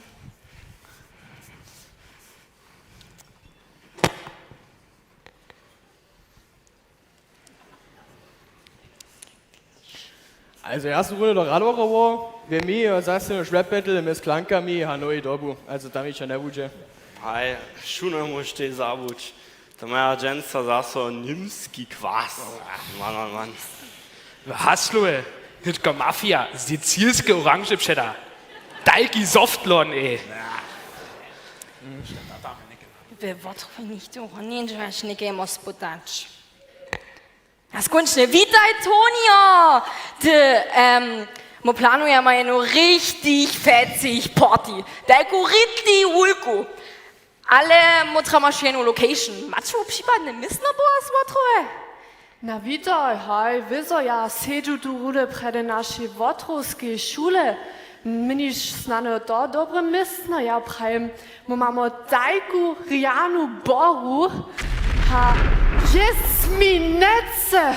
Also erste Runde der Radwoche war, wir mir sagst du Rap Battle mit Klankami Hanoi Dobu. Also damit schon der Wuce. Hej, šuno musste zabuć. To moja dżęca zaso nimski kwas. Mann. Haslove, hitko mafia, sizilske orange pšeda. Dalki softlon, ej. We Wocrowie nicht uchodzić, nie gejmo sputać. A skończę, witaj Tonio! Ty, mo planujemy jedną richtig fetzig party. Dajku richtig ulku. Ale mo trzeba jedną location. Macie przypadnie mysno była z Wocrowie? Na witaj, hej, wizo ja siedzę tu rude przed naszej wotrowskiej szule. Miniš znano to dobre mestno, ja prajem, my mamy tajku rianu boru, a jest mi nece.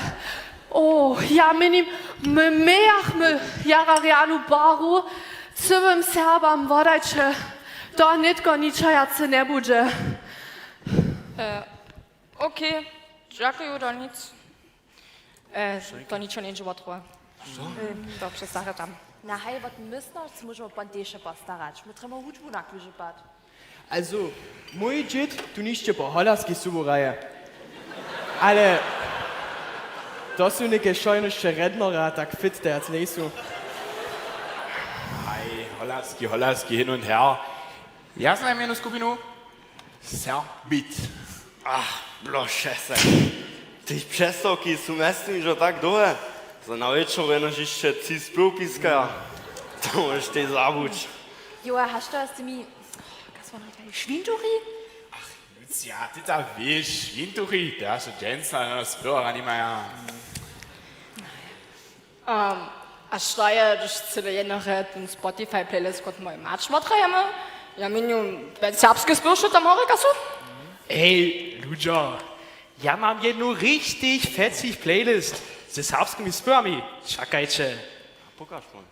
O, ja minim, my mejachmy jara rianu boru, całym Serbam wodajcie, to nitko ničajace ne bude. Okej, dziękuję, to nic. To ničo nie żyło trochę. Dobrze, Sache tam. Na hej, wat müssen uns możemy pandesze postarać. My trzeba huczbu na kluże bad. Also, mój dziad tu niście po holarskiej suboraje. Ale to są neke szojnoście rednera, tak fit der als nächstes. Hej, holarski hin und her. Ja znam jednu skupinu. Serbit. Ach, blošese. Ty přestavky jsou myslím, že tak dole. Za na večer jenom ještě cí splupiska. To už ty zabuď. Joa, hast du das mi... Was war noch Schwinduri? Lucia, ty ta víš, Wintuchy, der ist Jens, na spora nicht mehr. A Steuer, das ist ja noch ein Spotify-Playlist, konnten wir im March mal treiben. Ja, minimum, wenn Serbskes Bursche am Horikasu. Ey, Luja, ja mam jedną richtig fetzig Playlist ze serbskimi spevami. Čakajcie. Pokaż pan.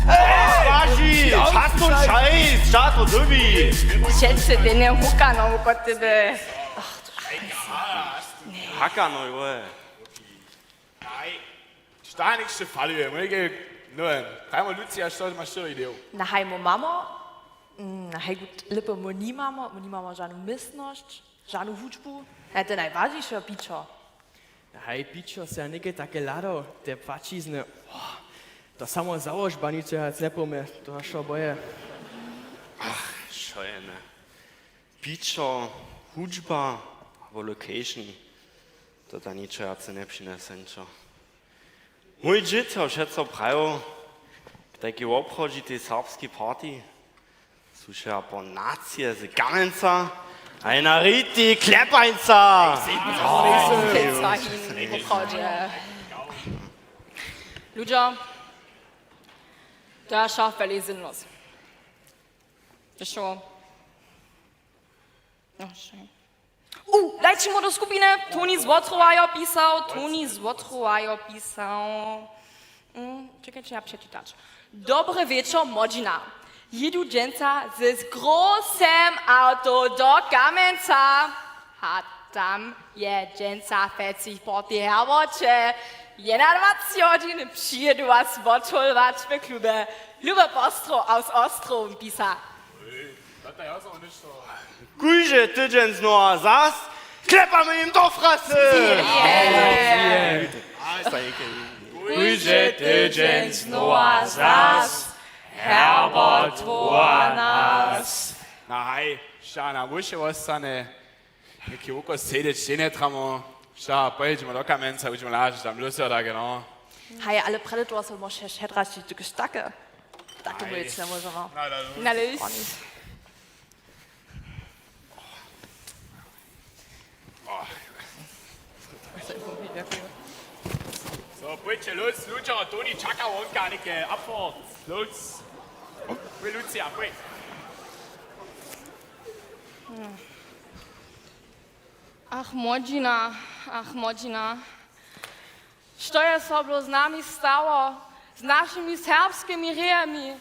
Ej, czas to czas, czas to dobi. Schätze, den ja Huka noch, oh Gott, bitte. Haka no, jo. Nej, der er ikke så farligt, må ikke noget. Dreimal Lucia, så er det idé. Na hej, mo mama. Na hej, gut, lippe mo ni mama žanu misnost, žanu hučbu. Ja, to najważniejsze bicho. Hej, bicho se neke takie lado, te płacizny. To samo założ banice, jak nie pomie, to aż oboje. Ach, schojene. Picture, hudžba, abo location. To da ničo ja se ne přinesenčo. Mój dzień to všetko prajo, taki obchodzi tej serbskiej party. Słyszę po nacje z Gamenca, a na ryti Klepańca. Luja, der schafft völlig sinnlos. Das ist schon. Oh, schön. Lejcie do skupiny. Toni Złotrowajo pisał. Czekajcie, ja przeczytać. Dobry wieczór, Modzina. Jedu dżęca z grosem auto do Kamenca. A tam je dżęca fecich porty herwocze. Jena 20 godzin przyjedu was odholwać w klubie. Lube Postro aus Ostrom pisa. Kujże tydzień znowu zas, klepamy im do frasy! Kujże tydzień znowu zas, Herbert woła nas. Na hej, na muszę was stane. Jaki oko siedzieć, nie tramo. Šta, pojedźmy do Kamenca, budeme lážiť tam ľudia, tak no. Hej, ale Predator są może šedrać ty gestacke. Takie by jetzt nie możemy. Na lys. So, pojdźcie los, Lucia, Toni, czeka on gar nicht abfahrt. Los. Lucia, pojdź. Ach, Modzina. Co jest sobie z nami stało? Z naszymi serbskimi rejami.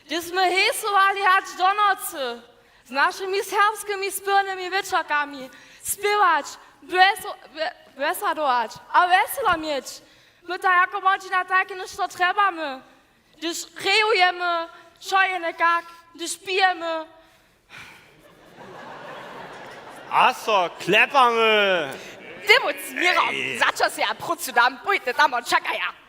Gdyśmy hejsowali aż do nocy. Z naszymi serbskimi spyrnymi wieczorkami. Śpiewać, besadować, a weselo mieć. My to jako Modzina takie niż to trebamy. Gdyż rejujemy, szojemy jak, gdyż pijemy. Aso, klepamy! Ty mój zmierom, zaczął się ja prucu dam, pójdę tam od czekaja.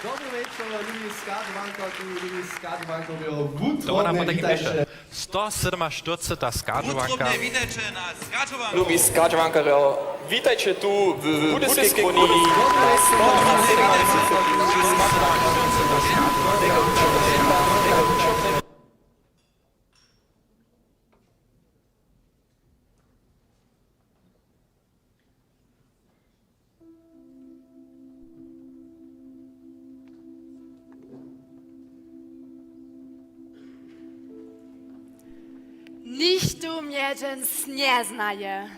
Dobry wieczór, lubię skadwanko, lubię skadwanko, Dobra, wutrodne tak witajcie. 147 ta skadżowanka. witajcie na Skadżowanku. Lubi skadżowanka, witajcie tu w budyjskiej kolonii. Nichtu mnie dżens nie znaje.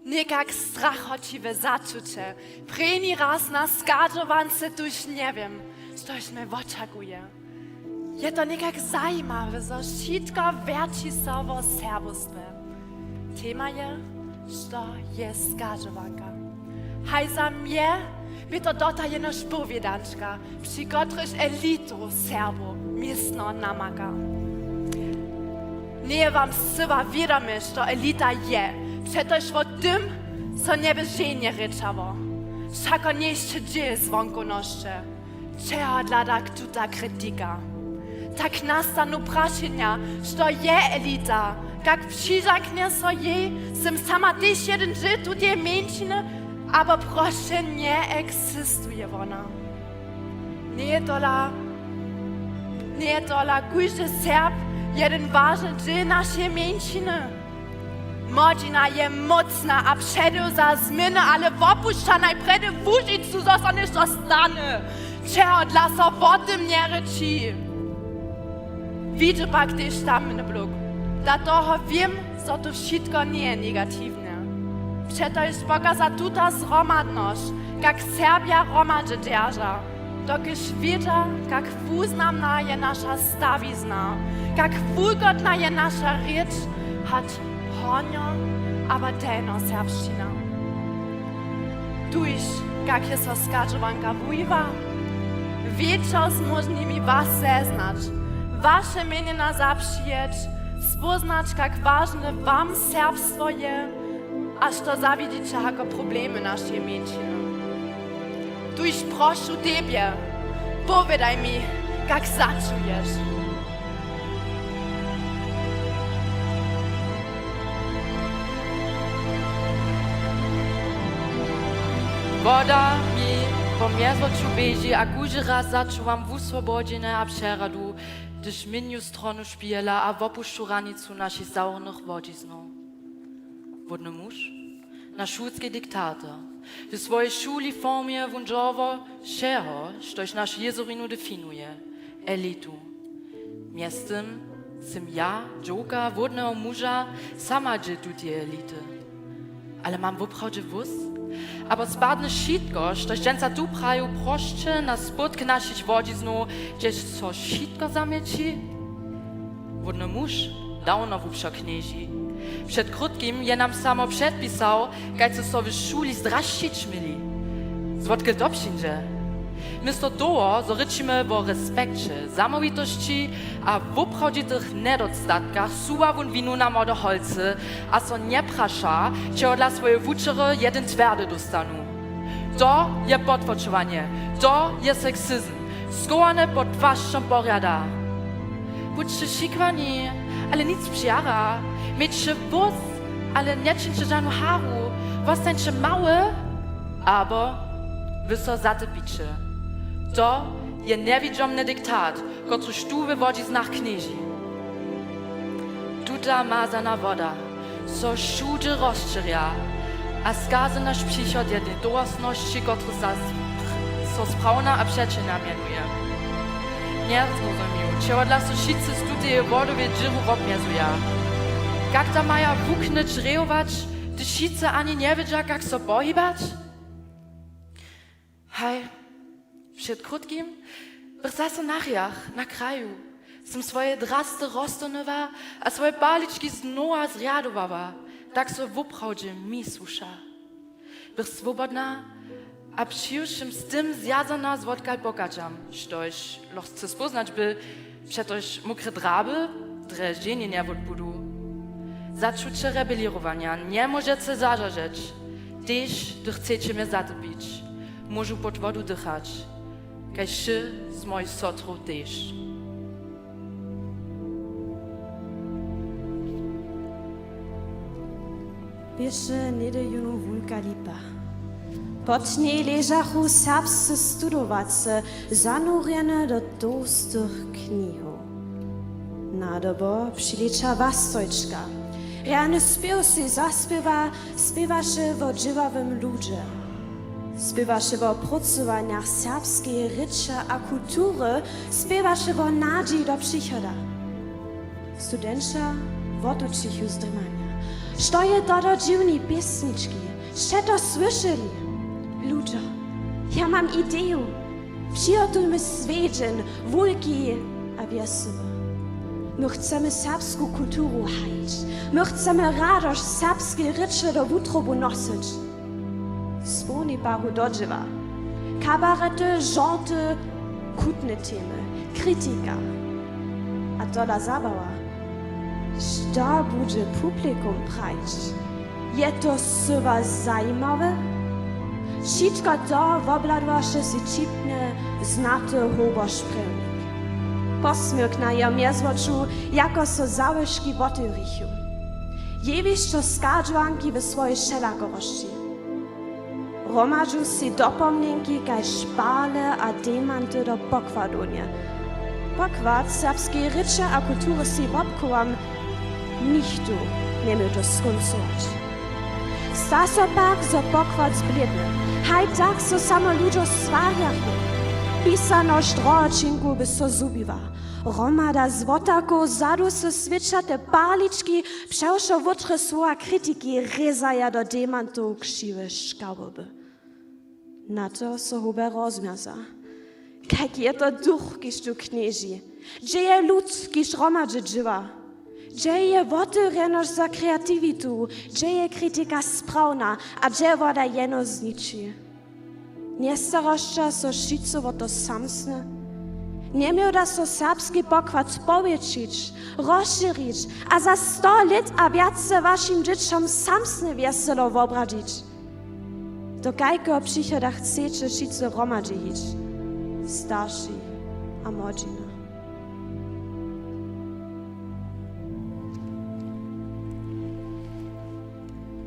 Nikak strachočiwe zaczucie. Preni raz na skadżowance tuż nie wiem, coś mnie oczekuje. Je to nikak zajímawe, że wszystko wierci się o serbostwie. Tema je, što je skadżowanka. Haj za mnie, by to dota jeno spowiedanczka, przy których elitu Serbo miestno namaka. Nie wam syła wiadomo, że elita je, przecież o tym, co nie wyżenie ryczało. Wszako nie dzieje zwonku noszcze, czego dla tak tuta krytyka. Tak nastanu praszenia, że je elita, jak przyzaknie so je, sem sama też jeden żył tu tie mężczyzny, aber proszę nie eksistuje ona. Nie dola każdy Serb, jeden ważny dzień naszej mężczyzny. Modzina je mocna, a przedu za zmiany, ale opuszcza najpredy w Łużycu, co się nie stanie. Czego dla so o tym nie reči. Widzę pak też tam na blok. Dlatego wiem, że to wszystko nie jest negatywne. Przecież pokaza tuta zromadność, jak Serbia romadze dzierża. Dokąd wiedzę, jak wuznamna je nasza stawizna, jak wulgotna je nasza rzecz, hat honio, aber teno serbszczyna. Tuż, jak je so skadżowanka wujwa, wieczor z możnymi was zeznać, wasze mienie na zapřijet, spoznać, jak ważne wam serbstwo je, aż to zawidzicie jako problemy naszej mężczyzny. Tuż proszę Ciebie, powiedaj mi, jak zaczujesz. Woda mi po mierzoczu bieži, a kuži raz začuvam v usvobodžené a přeradu, gdyż minju stronu špijela a opušću ranicu našich zaurnych wodziznów. Wodny muž, naš šudski diktator, w swojej szuli formie wundżowo všeho, štož naš Jezorinu definuje, elitu. Miestem sim ja, dżoka, wodnego muža, sama dży tu tie elity. Ale mam woprawdzie wus? Aber spadne šitko, štož dženca tu praju prošće na spotk našich wodziznów, gdzieś so šitko zamieći? Wodny muž dawno wupšo knieži. Przed krótkim je nam samo przedpisał, jak co so w szuli zdraścić mieli. Zwodkę dobszynże. Misto toho, so ryczymy o respekcie, samowitości a w uprawdzitych nedostatkach suwa wun winu nam od holcy, a so nie prasza, czy dla swoje wuczery jeden twardy dostanu. To je potwoczowanie, to je seksyzm, skołane pod waszą poriada. Budźcie sikwani, ale nic przyjara, mieć wóz, ale nie czyńcie żadną haru, was tańczy małe, aber wy so zatypicie. To je niewidziomny diktat, który tu wywodzi z nach knieży. Tuta mazana woda, so wszędzie rozczerja, a skazy nasz przychod je dorosności, który so sprawna a przyczyna mianuje. Nie zrozumiał, czego dla soszicy z tutej wodowej dżyru obmierzuje. Jak ta maja wuknąć rejować, gdy szice ani nie wiedział, jak so pohybać? Hej, przed krótkim, brzaso nachjach, na kraju, som swoje drasty roztonowa, a swoje paliczki znowa zriadowała, tak so woprawdzie mi susza. Bych swobodna, a przyjuszym z tym zjazana z wodkal bogaczam, sztoś loch chce spoznać by, przetoż mokre draby, dreżdzienie nie odbudu. Zaczucie rebeliowania nie możecie zażarzyć, też gdy chcecie mnie zatypić. Możu pod wodu dychać. kaj še z moj sotro tež. Bieše nedejunu vulka lipa. Pod niej leżachu serbscy studowacy zanurjene do tłustych knihów. Na dobo przylicza wastojczka. Rany śpiew si zaspiewa, spiewa się o dziwawym ludzie. Spiewa się o pracowaniach serbskiej ryczy a kultury, spiewa się o nadziei do przychoda. Studentsza wotucich już drymania. Stoje to dziwni piesniczki, jeszcze to słyszeli. Ludzie, ja mam ideę. Przygotujmy swiedzien, wulki a wiesowe. My chcemy serbską kulturę hajć. My chcemy radość serbskiej ryczy do wutrobu nosić. Spłoni paru dożywa. Kabarety, żarty, kutne temy, krytyka. A dola zabawa. Što bude publikum prajć? Je to sywa zajímawe? Wszystko to wobladwaše si čipne znaty hobošprevnik. Posmyrk na jem jezwoczu, jako so załyszki wotyrichu. Jewiszczo skadżanki we swoje szelakorości. Romadżu si dopomnienki kaj szpale a demanty do pokwadunie. Pokwad serbskiej ryczy a kultury si wopkołam nichtu nie miał to skoncować. Sta so pak za pokwad zbliedny. Haj tak so samo ludzie swarjachu. Pisano stročinku by so zubiła. Romada zwotaku zadu so switchate parliczki przeszło wutre słowa krytyki rezaja do demantu krzywe szkaboby. Na to so hube rozmiasa. Kak je to duch, kiż tu knieži. Gdzie je lud, kiż romadže dživa. Gdzie je wotyreność za kreativitu. Gdzie je krytyka sprawna, a gdzie woda jeno zniczy. Nie staroszcza so šicovo to samsne. Nie miał da so serbski pokład powiększyć, rozszerzyć, a za 100 lat a więcej waszym dzieciom samsne wieselo wobradzić. Do kajko przychoda chcecie šico romadzić. Starsi a młodzina.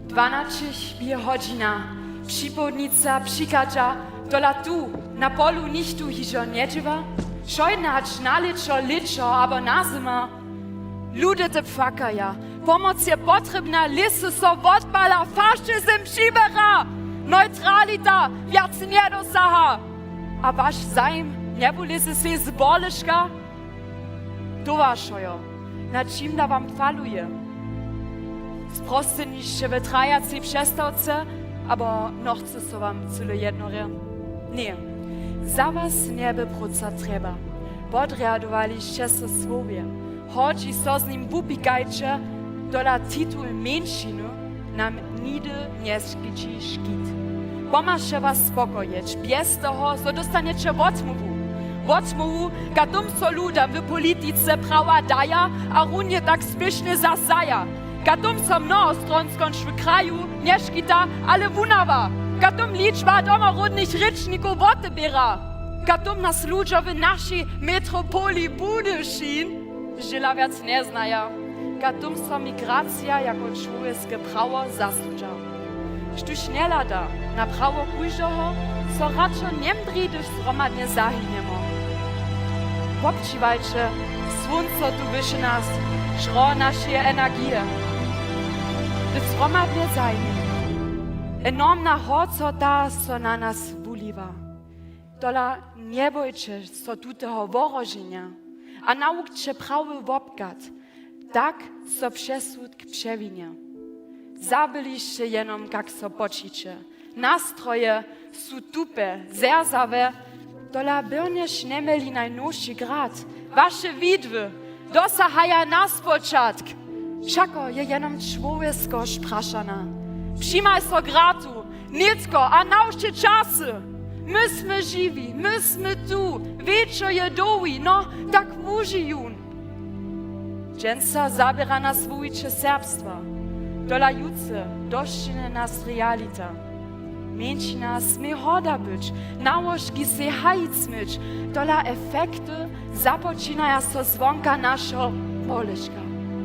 Dwanaczyś bije godzina, przypodnica, przykadza, dola tu, na polu nichtu hižo niedziwa, szojnacz naliczo, liczo, aber na zima. Ludzie te pfakaja, pomoc je potrzebna, lisy so wodbala, faszyzm przybera, neutralita, wiac nie dosaha. A wasz zajm nie był lisy swej zboliszka? To waszojo, na czym da wam faluje? Sproste niście wytrajacy przestawce, aber noch chce so wam cyle jednorę. Nie, za was nie by proca trzeba. Podriadowaliście se słowie. Chodzi so z nim wupikajcie, dola tytuł mężczyzny nam nigdy nie szkici szkit. Pomasze was spokojeć, bez toho, so dostaniecie odmowu. Odmowu, gadum so ludam w polityce prawa daja, a runie tak śmiesznie zasaja. Gadum so mnohostronskąd w kraju nie szkita, ale wunawa. Gadum liczba domorodnych ryczników odbiera. Gadum nas ludzie w naszej metropolii Budyszin żyla wiac nie znaja. Gadum so migracja jako człowieskie prawo zasłuża. Sztuś nie lada na prawo kujżoho, so raczej nie mdridy zromadnie zahyniemo. Popčiwajcie, słońce tu wyszy nas, szro nasze energie. Gdy zromadnie zajmie. Enormna hocota so na nas wuliwa. Dola nie bojcie so tutego worożenia, a naukcie prawy wopgat, tak so przesudk przewinie. Zabiliście jenom, jak so pocicie. Nastroje su tupe, zerzawe, dola byrniesz nie mieli najnowszy grad. Wasze widwy dosahaja nas początk. Wszako je jenom człowiesko spraszana. Przymaj so gratu, nitko, a nauczcie czasy. Myśmy żywi, myśmy tu, wieczo je dowi, no tak wużijun. Dżęca zabiera nas wujicze serbstwa. Dola juce, doszczyne nas realita. Menschina sme hoda być, nałożki se hajic myć, dola efekty zapoczynają so zwonka naszo poleszka,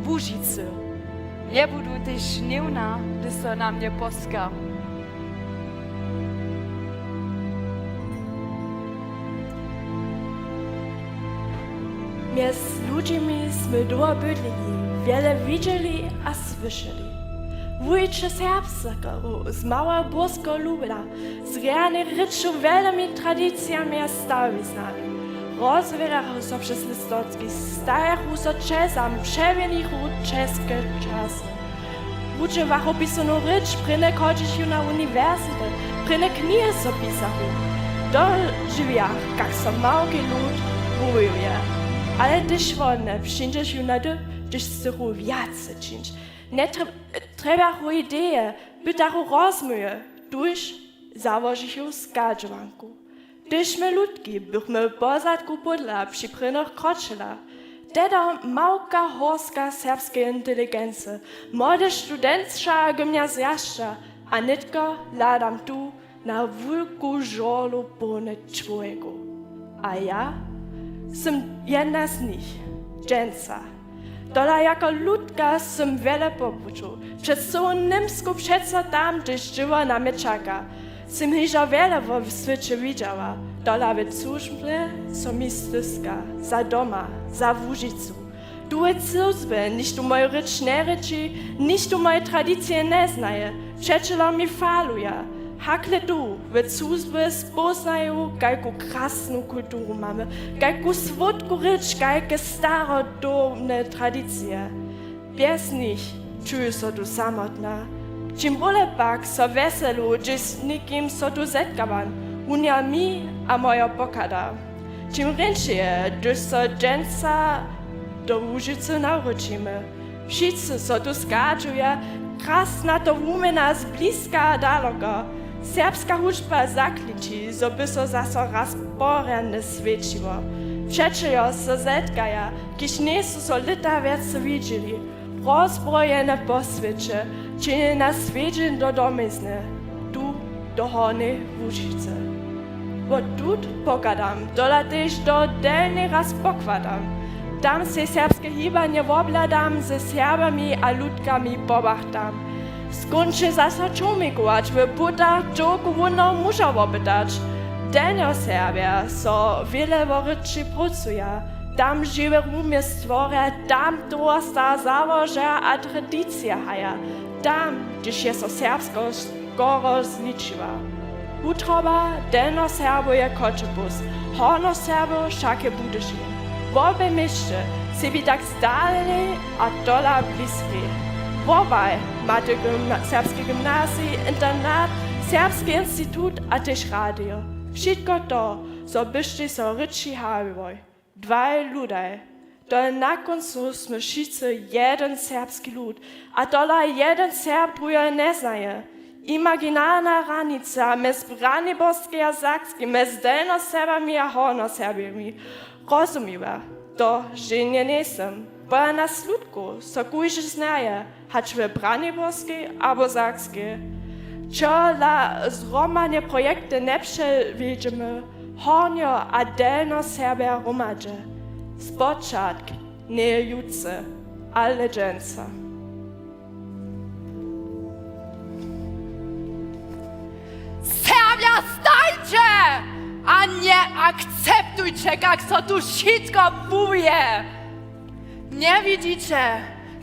Łużycy. Nie budu też niewna, gdy so na mnie poska. Mjez ludźmi sme długo bydlili, wiele widzieli a słyszeli. Wujcze serbskiego z mała bosko lubila, z rany ryczu wielimi tradycjami a stawi znali. Rozwierachu so przez listocki, stajachu so czesam, przewienichu czeskie czasy. Uczywachu pisano rycz, pryne chodzić na uniwersytet, pryne knihy so pisachu. Dożywiach, jak so małki lud wujuje. Ale też wodne, przyjdziesz ju na dy, gdyż sychu wiace czynić. Nie trzeba idee, bytachu rozmyje, tuż założyć ju skadżowanku. Gdyż my ludki, bychmy pozadku podla, przy prynach kroczyla. Teda małka horska serbskiej inteligencji, młode studentsza gimnazjasza, a nitka ladam tu na wielku żolu ponad człowieku. A ja? Som jedna z nich, dżęca. Dola jako ludka som wiele popuczu. Przed sobą nimsku przeco tam, gdzieś żyła na mieczaka. Som hižo wiele w świecie widziała. Dola w służbie som mi styska. Za doma, za Łużycu. Du et służbę, niż tu moje ryczne rzeczy, niż tu moje tradycje nie znaje. Przeczelo mi faluje. Hakle tu, w służbie spoznają, jaka krasną kulturę mamy, jaką słodką rzecz, jakie starodobne tradycje. Bez nich czuję się tu samotna. Czym wolę pak so weselu, gdzie z nikim so tu zetkawam, unia mi a moja pokada. Czym ręcznie, gdyż so dżęca do Łużycy narodzimy. Wszyscy so tu zgadzują, krasna to umena z bliska a daleko. Serbska hudźba zakliči, zo by so zaso raz porane svědčiło. Všečejo so zetkaja, kiž nesu so lita vece vidjeli. Rozbrojene po svěče, čine na svědžen do domizne, tu do hornej Łużyce. Bo tut pokadam, dola tež do delny raz pokładam. Tam se serbske hibanje wobladam, ze Serbami a ludkami pobachtam. Skończy zaso czumikować, w butach dżoku wunno musza wopytać. Denio Serbia so wiele woryczy pracuje. Tam żywe rumie stworia, tam dorasta założa a tradycja haja. Tam, gdzieś jest so serbsko skoro zliczyła. Utroba denio Serbuje koczebus, horno Serbo szakie budyszy. W obie mieście sebi tak zdalnie a dola bliskie. Wobei macie serbskie gimnazji, internat, serbski instytut a też radio. Wszystko to, co byście so ryczy hawiły. Dwaj ludaj. To na końcu sme wszyscy jeden serbski lud, a dola jeden Serb druga nie znaje. Imaginarna ranica mez Braniborskie a Sakskie, mez delno Serbami a horno Serbiami. Rozumiła, to, że nie jestem. Bo na slutku so kujże znaje, hać w Braniborskie albo Sakskie. Čo la zromanie projekty nie przewidzimy, hornio a delno Serbia romadże. Spoczatk nie jutce, ale dżęca. Serbia, stajcie! A nie akceptujcie, jak so tu wszystko buje! Nie widzicie,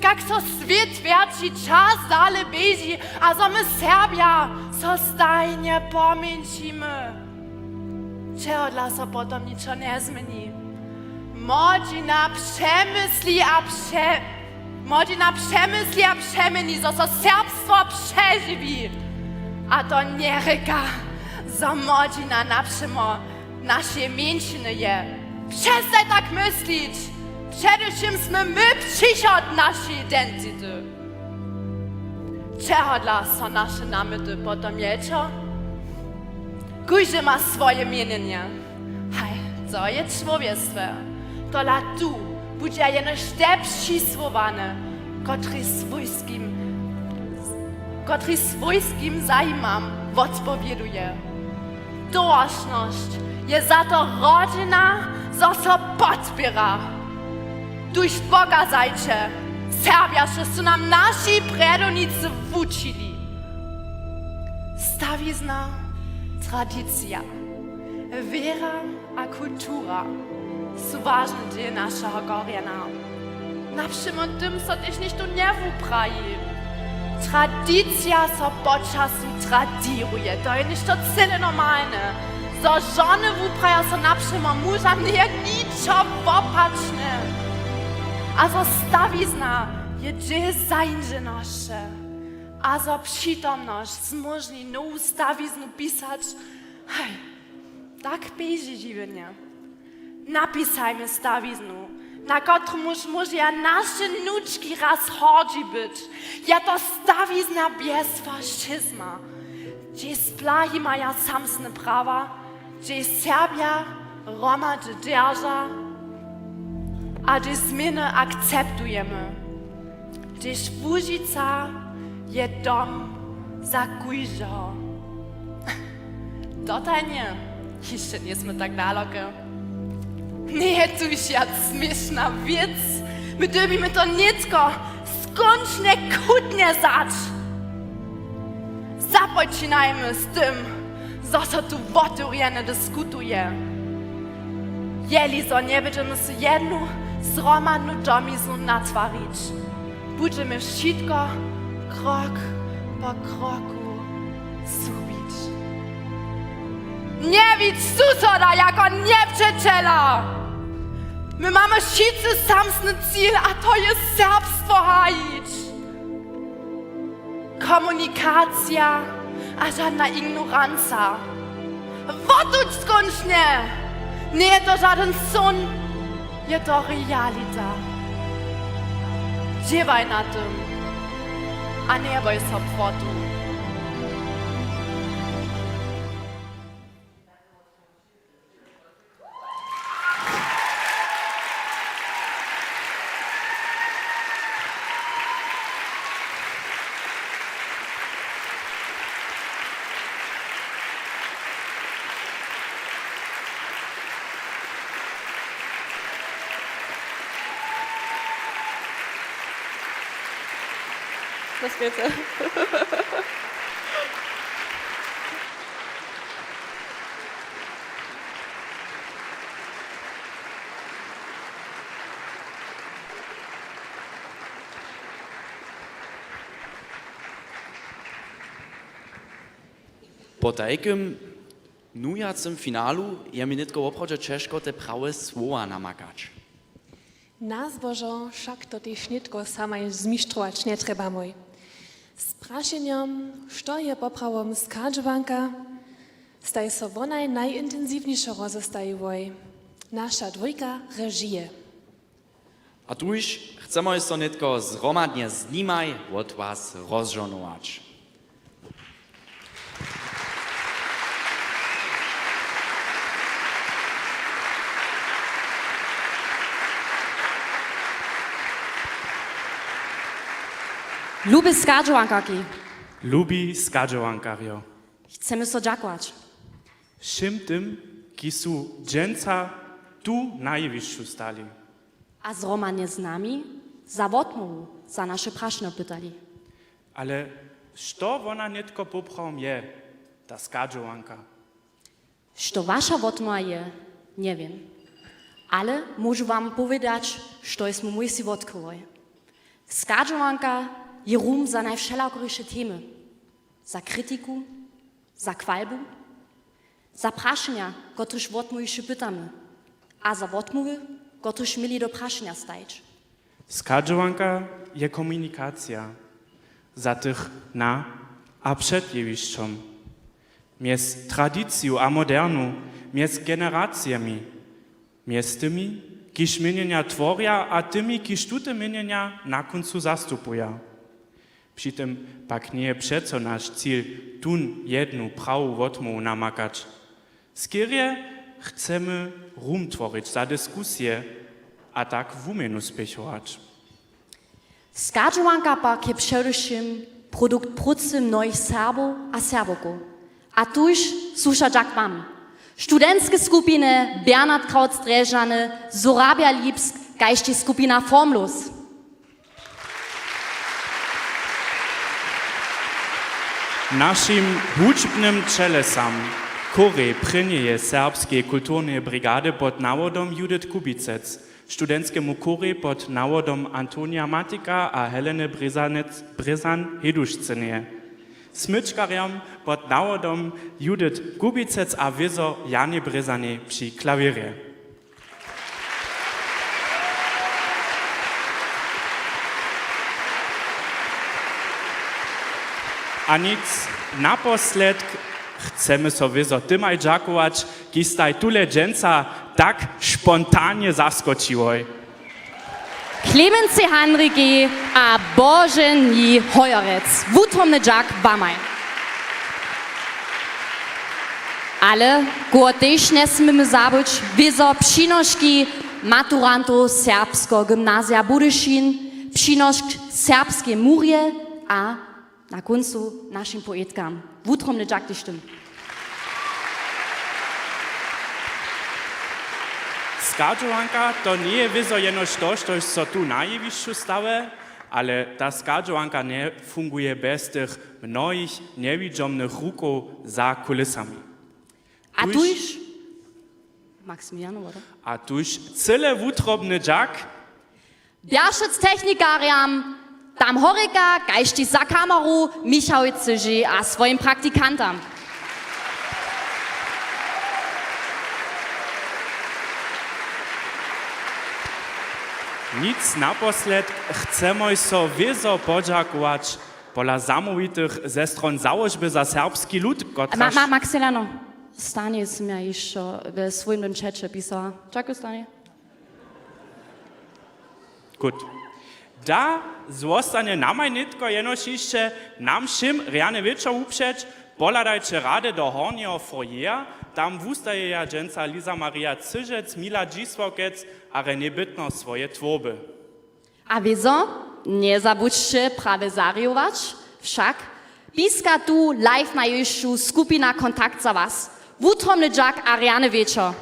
jak so świat wierci, czas dalej bieži, a so my Serbia so stajnie pamięcimy. Czego dla so potom niczo nie zmieni? Modzina przemysli a przemieni, so serbstwo przeżywi. A to nie reka, za modzina naprzemo nasze mieńczyny je. Przestań tak myśleć. Przede wszystkim my przyszod naszej identyty. Czego dla so nasze namysły potom jedzą? Każdy ma swoje mienienie. Hej, co jest człowiectwo? To dla tu będzie jenoś te przysłowane, który swojskim który swojskim zajmam odpowieduje. Dołożność jest za to rodzina, co się podpiera. Durch Boga zajcie, Serbia, że są nam nasi predonicy wuczyli. Stawizna, tradycja, wiera a kultura są ważne dla naszego Gorjana. Na przykład tym, co też nicht do nerwu praji. Tradycja so počasem tradiruje, to je nešto celé normalne. Zo žony wupraja so na przykład mužam nie niczo opačne. A zo stawizna je dzieje zainżenosze. A zo przytomność zmożni nową stawiznu pisać. Hej, tak bieži življenje. Napisajmy stawiznu, na którym może ja nasze nuczki raz chodzi być. Ja to stawizna bez faszyzma. Gdzie splahi maja samsne prawa, gdzie Serbia Roma dzierża, a gdzie zmiany akceptujemy. Gdzie Łużyca je dom za kujżo. Tutaj nie, jeszcze nie jsme tak daleko. Nie, tu już jak śmieszna wiec. My dybimy to niecko skończnie kutnie zać. Zapoczynajmy z tym, co się tu woturjene dyskutuje. Jeli so nie będziemy się jedną zromadną domiznu natwarić. Będziemy wszystko krok po kroku subić. Nie widz suseda jako nieprzyjaciela. My mamy wszyscy samsny cel, a to jest serbstwo hajić. Komunikacja, a żadna ignorancja. Wotuć skończnie. Nie jest to żaden sun, jest to realita. Dziewaj na tym, a nie boj się obwodu. Das bitte. Po takim nujacym finalu je mi nitko obchodzi Češko te prawe słowa namakać. Nas Bożo, však to też nitko samaj zmištrować nie treba moj. Z praszeniem, što je poprawom skadżowanka, staj so wonaj najintensywniejsze rozestajwoj. Nasza dwójka režije. A tuż chcemy so nitko zromadnie z nimaj od was rozżonować. Lubię skadżowankaki. Lubi skadżowankario. Chcemy so dziakować. Všim tym, ki su dżęca tu najwyższu stali. A zromadnie z nami za odmowę, za nasze praszne pytali. Ale što ona nitko poprawom je, ta skadżowanka? Što wasza odmowa je, nie wiem. Ale mogę wam powiedzieć, što jest mój si odkryłoj. Skadżowanka je rum za najwszelakorysze temy. Za krytyku, za kwalbu, za praszenia, których odmówy się pytamy, a za odmówy, których mieli do praszenia stajć. Skadżowanka je komunikacja za tych na a przed jewiszczom. Mies tradycją a modernu, mies generacjami, mies tymi, kiż mienienia tworia, a tymi, kiż tute mienienia na końcu zastupują. Przy tym pak nie przeco nasz cel tun jedną prawą odmowę namakać. Skierie chcemy rum tworzyć za dyskusję, a tak w umieniu spiechować. Skadżowanka pak je przede wszystkim produkt prucy mnohých Serbov a Serboko. A tuž suša jak mam. Studentskie skupiny Bernhard Kraut-Strežany, Sorabia Lipsk, gajšti skupina Formlos. Naszym hudźbnym čelesam Korej prynjeje serbskiej kulturnej brigady pod nawodom Judith Kubicec, studentskiemu Korej pod nawodom Antonia Matika a Heleny Brezan-Heduszcenie. Smyczkariam pod nawodom Judith Kubicec a wiezo Janie Brezanie przy klawierze. A nic naposled chcemy sobie zo tymaj dżakować, kistaj tule dżęca tak spontanie zaskoczyłoj. Clemency Henrike a Bożeni Hojorec. Wutromny dżak bamaj. Ale też nie smymy zabyć wizo przynoszki maturantów serbskiego gimnazja Budyszin, przynoszk serbskie murie a na końcu naszym poetkam. Wutromny dżak die stimmt. Skadżowanka to nie je wizo jenoś to, co tu na jewiszczu stałe, ale ta skadżowanka nie funguje bez tych mnohich niewidomych ruków za kulisami. A tuż? Maksymiliano, oder? A tuż cyle wutrobny dżak Biaszyc technikariam, tam horyka, gajszti za kameru, Michał Cyży a swoim praktykantam. nic naposled chcemy so wizo podziakować pola zamówitych ze stron założby za serbski lud, kotraż... Maksymiliano, Stanie z mnie jeszcze w swoim czacie pisała. Dziękuję, Stanie. Gut. Da zostanie namaj nitko jenoś jeszcze nam szym reane wieczor uprzeć, poladajcie radę do hornio foyer, tam wustaje ja dżęca Liza Maria Cyżec, Mila Dziswokec, a René Bytno swoje tworby. A wieso? Nie zabudźcie prawie zariować, wszak piska tu live na jeszcze skupina kontakt za was. Wutromny dżak a reane wieczor.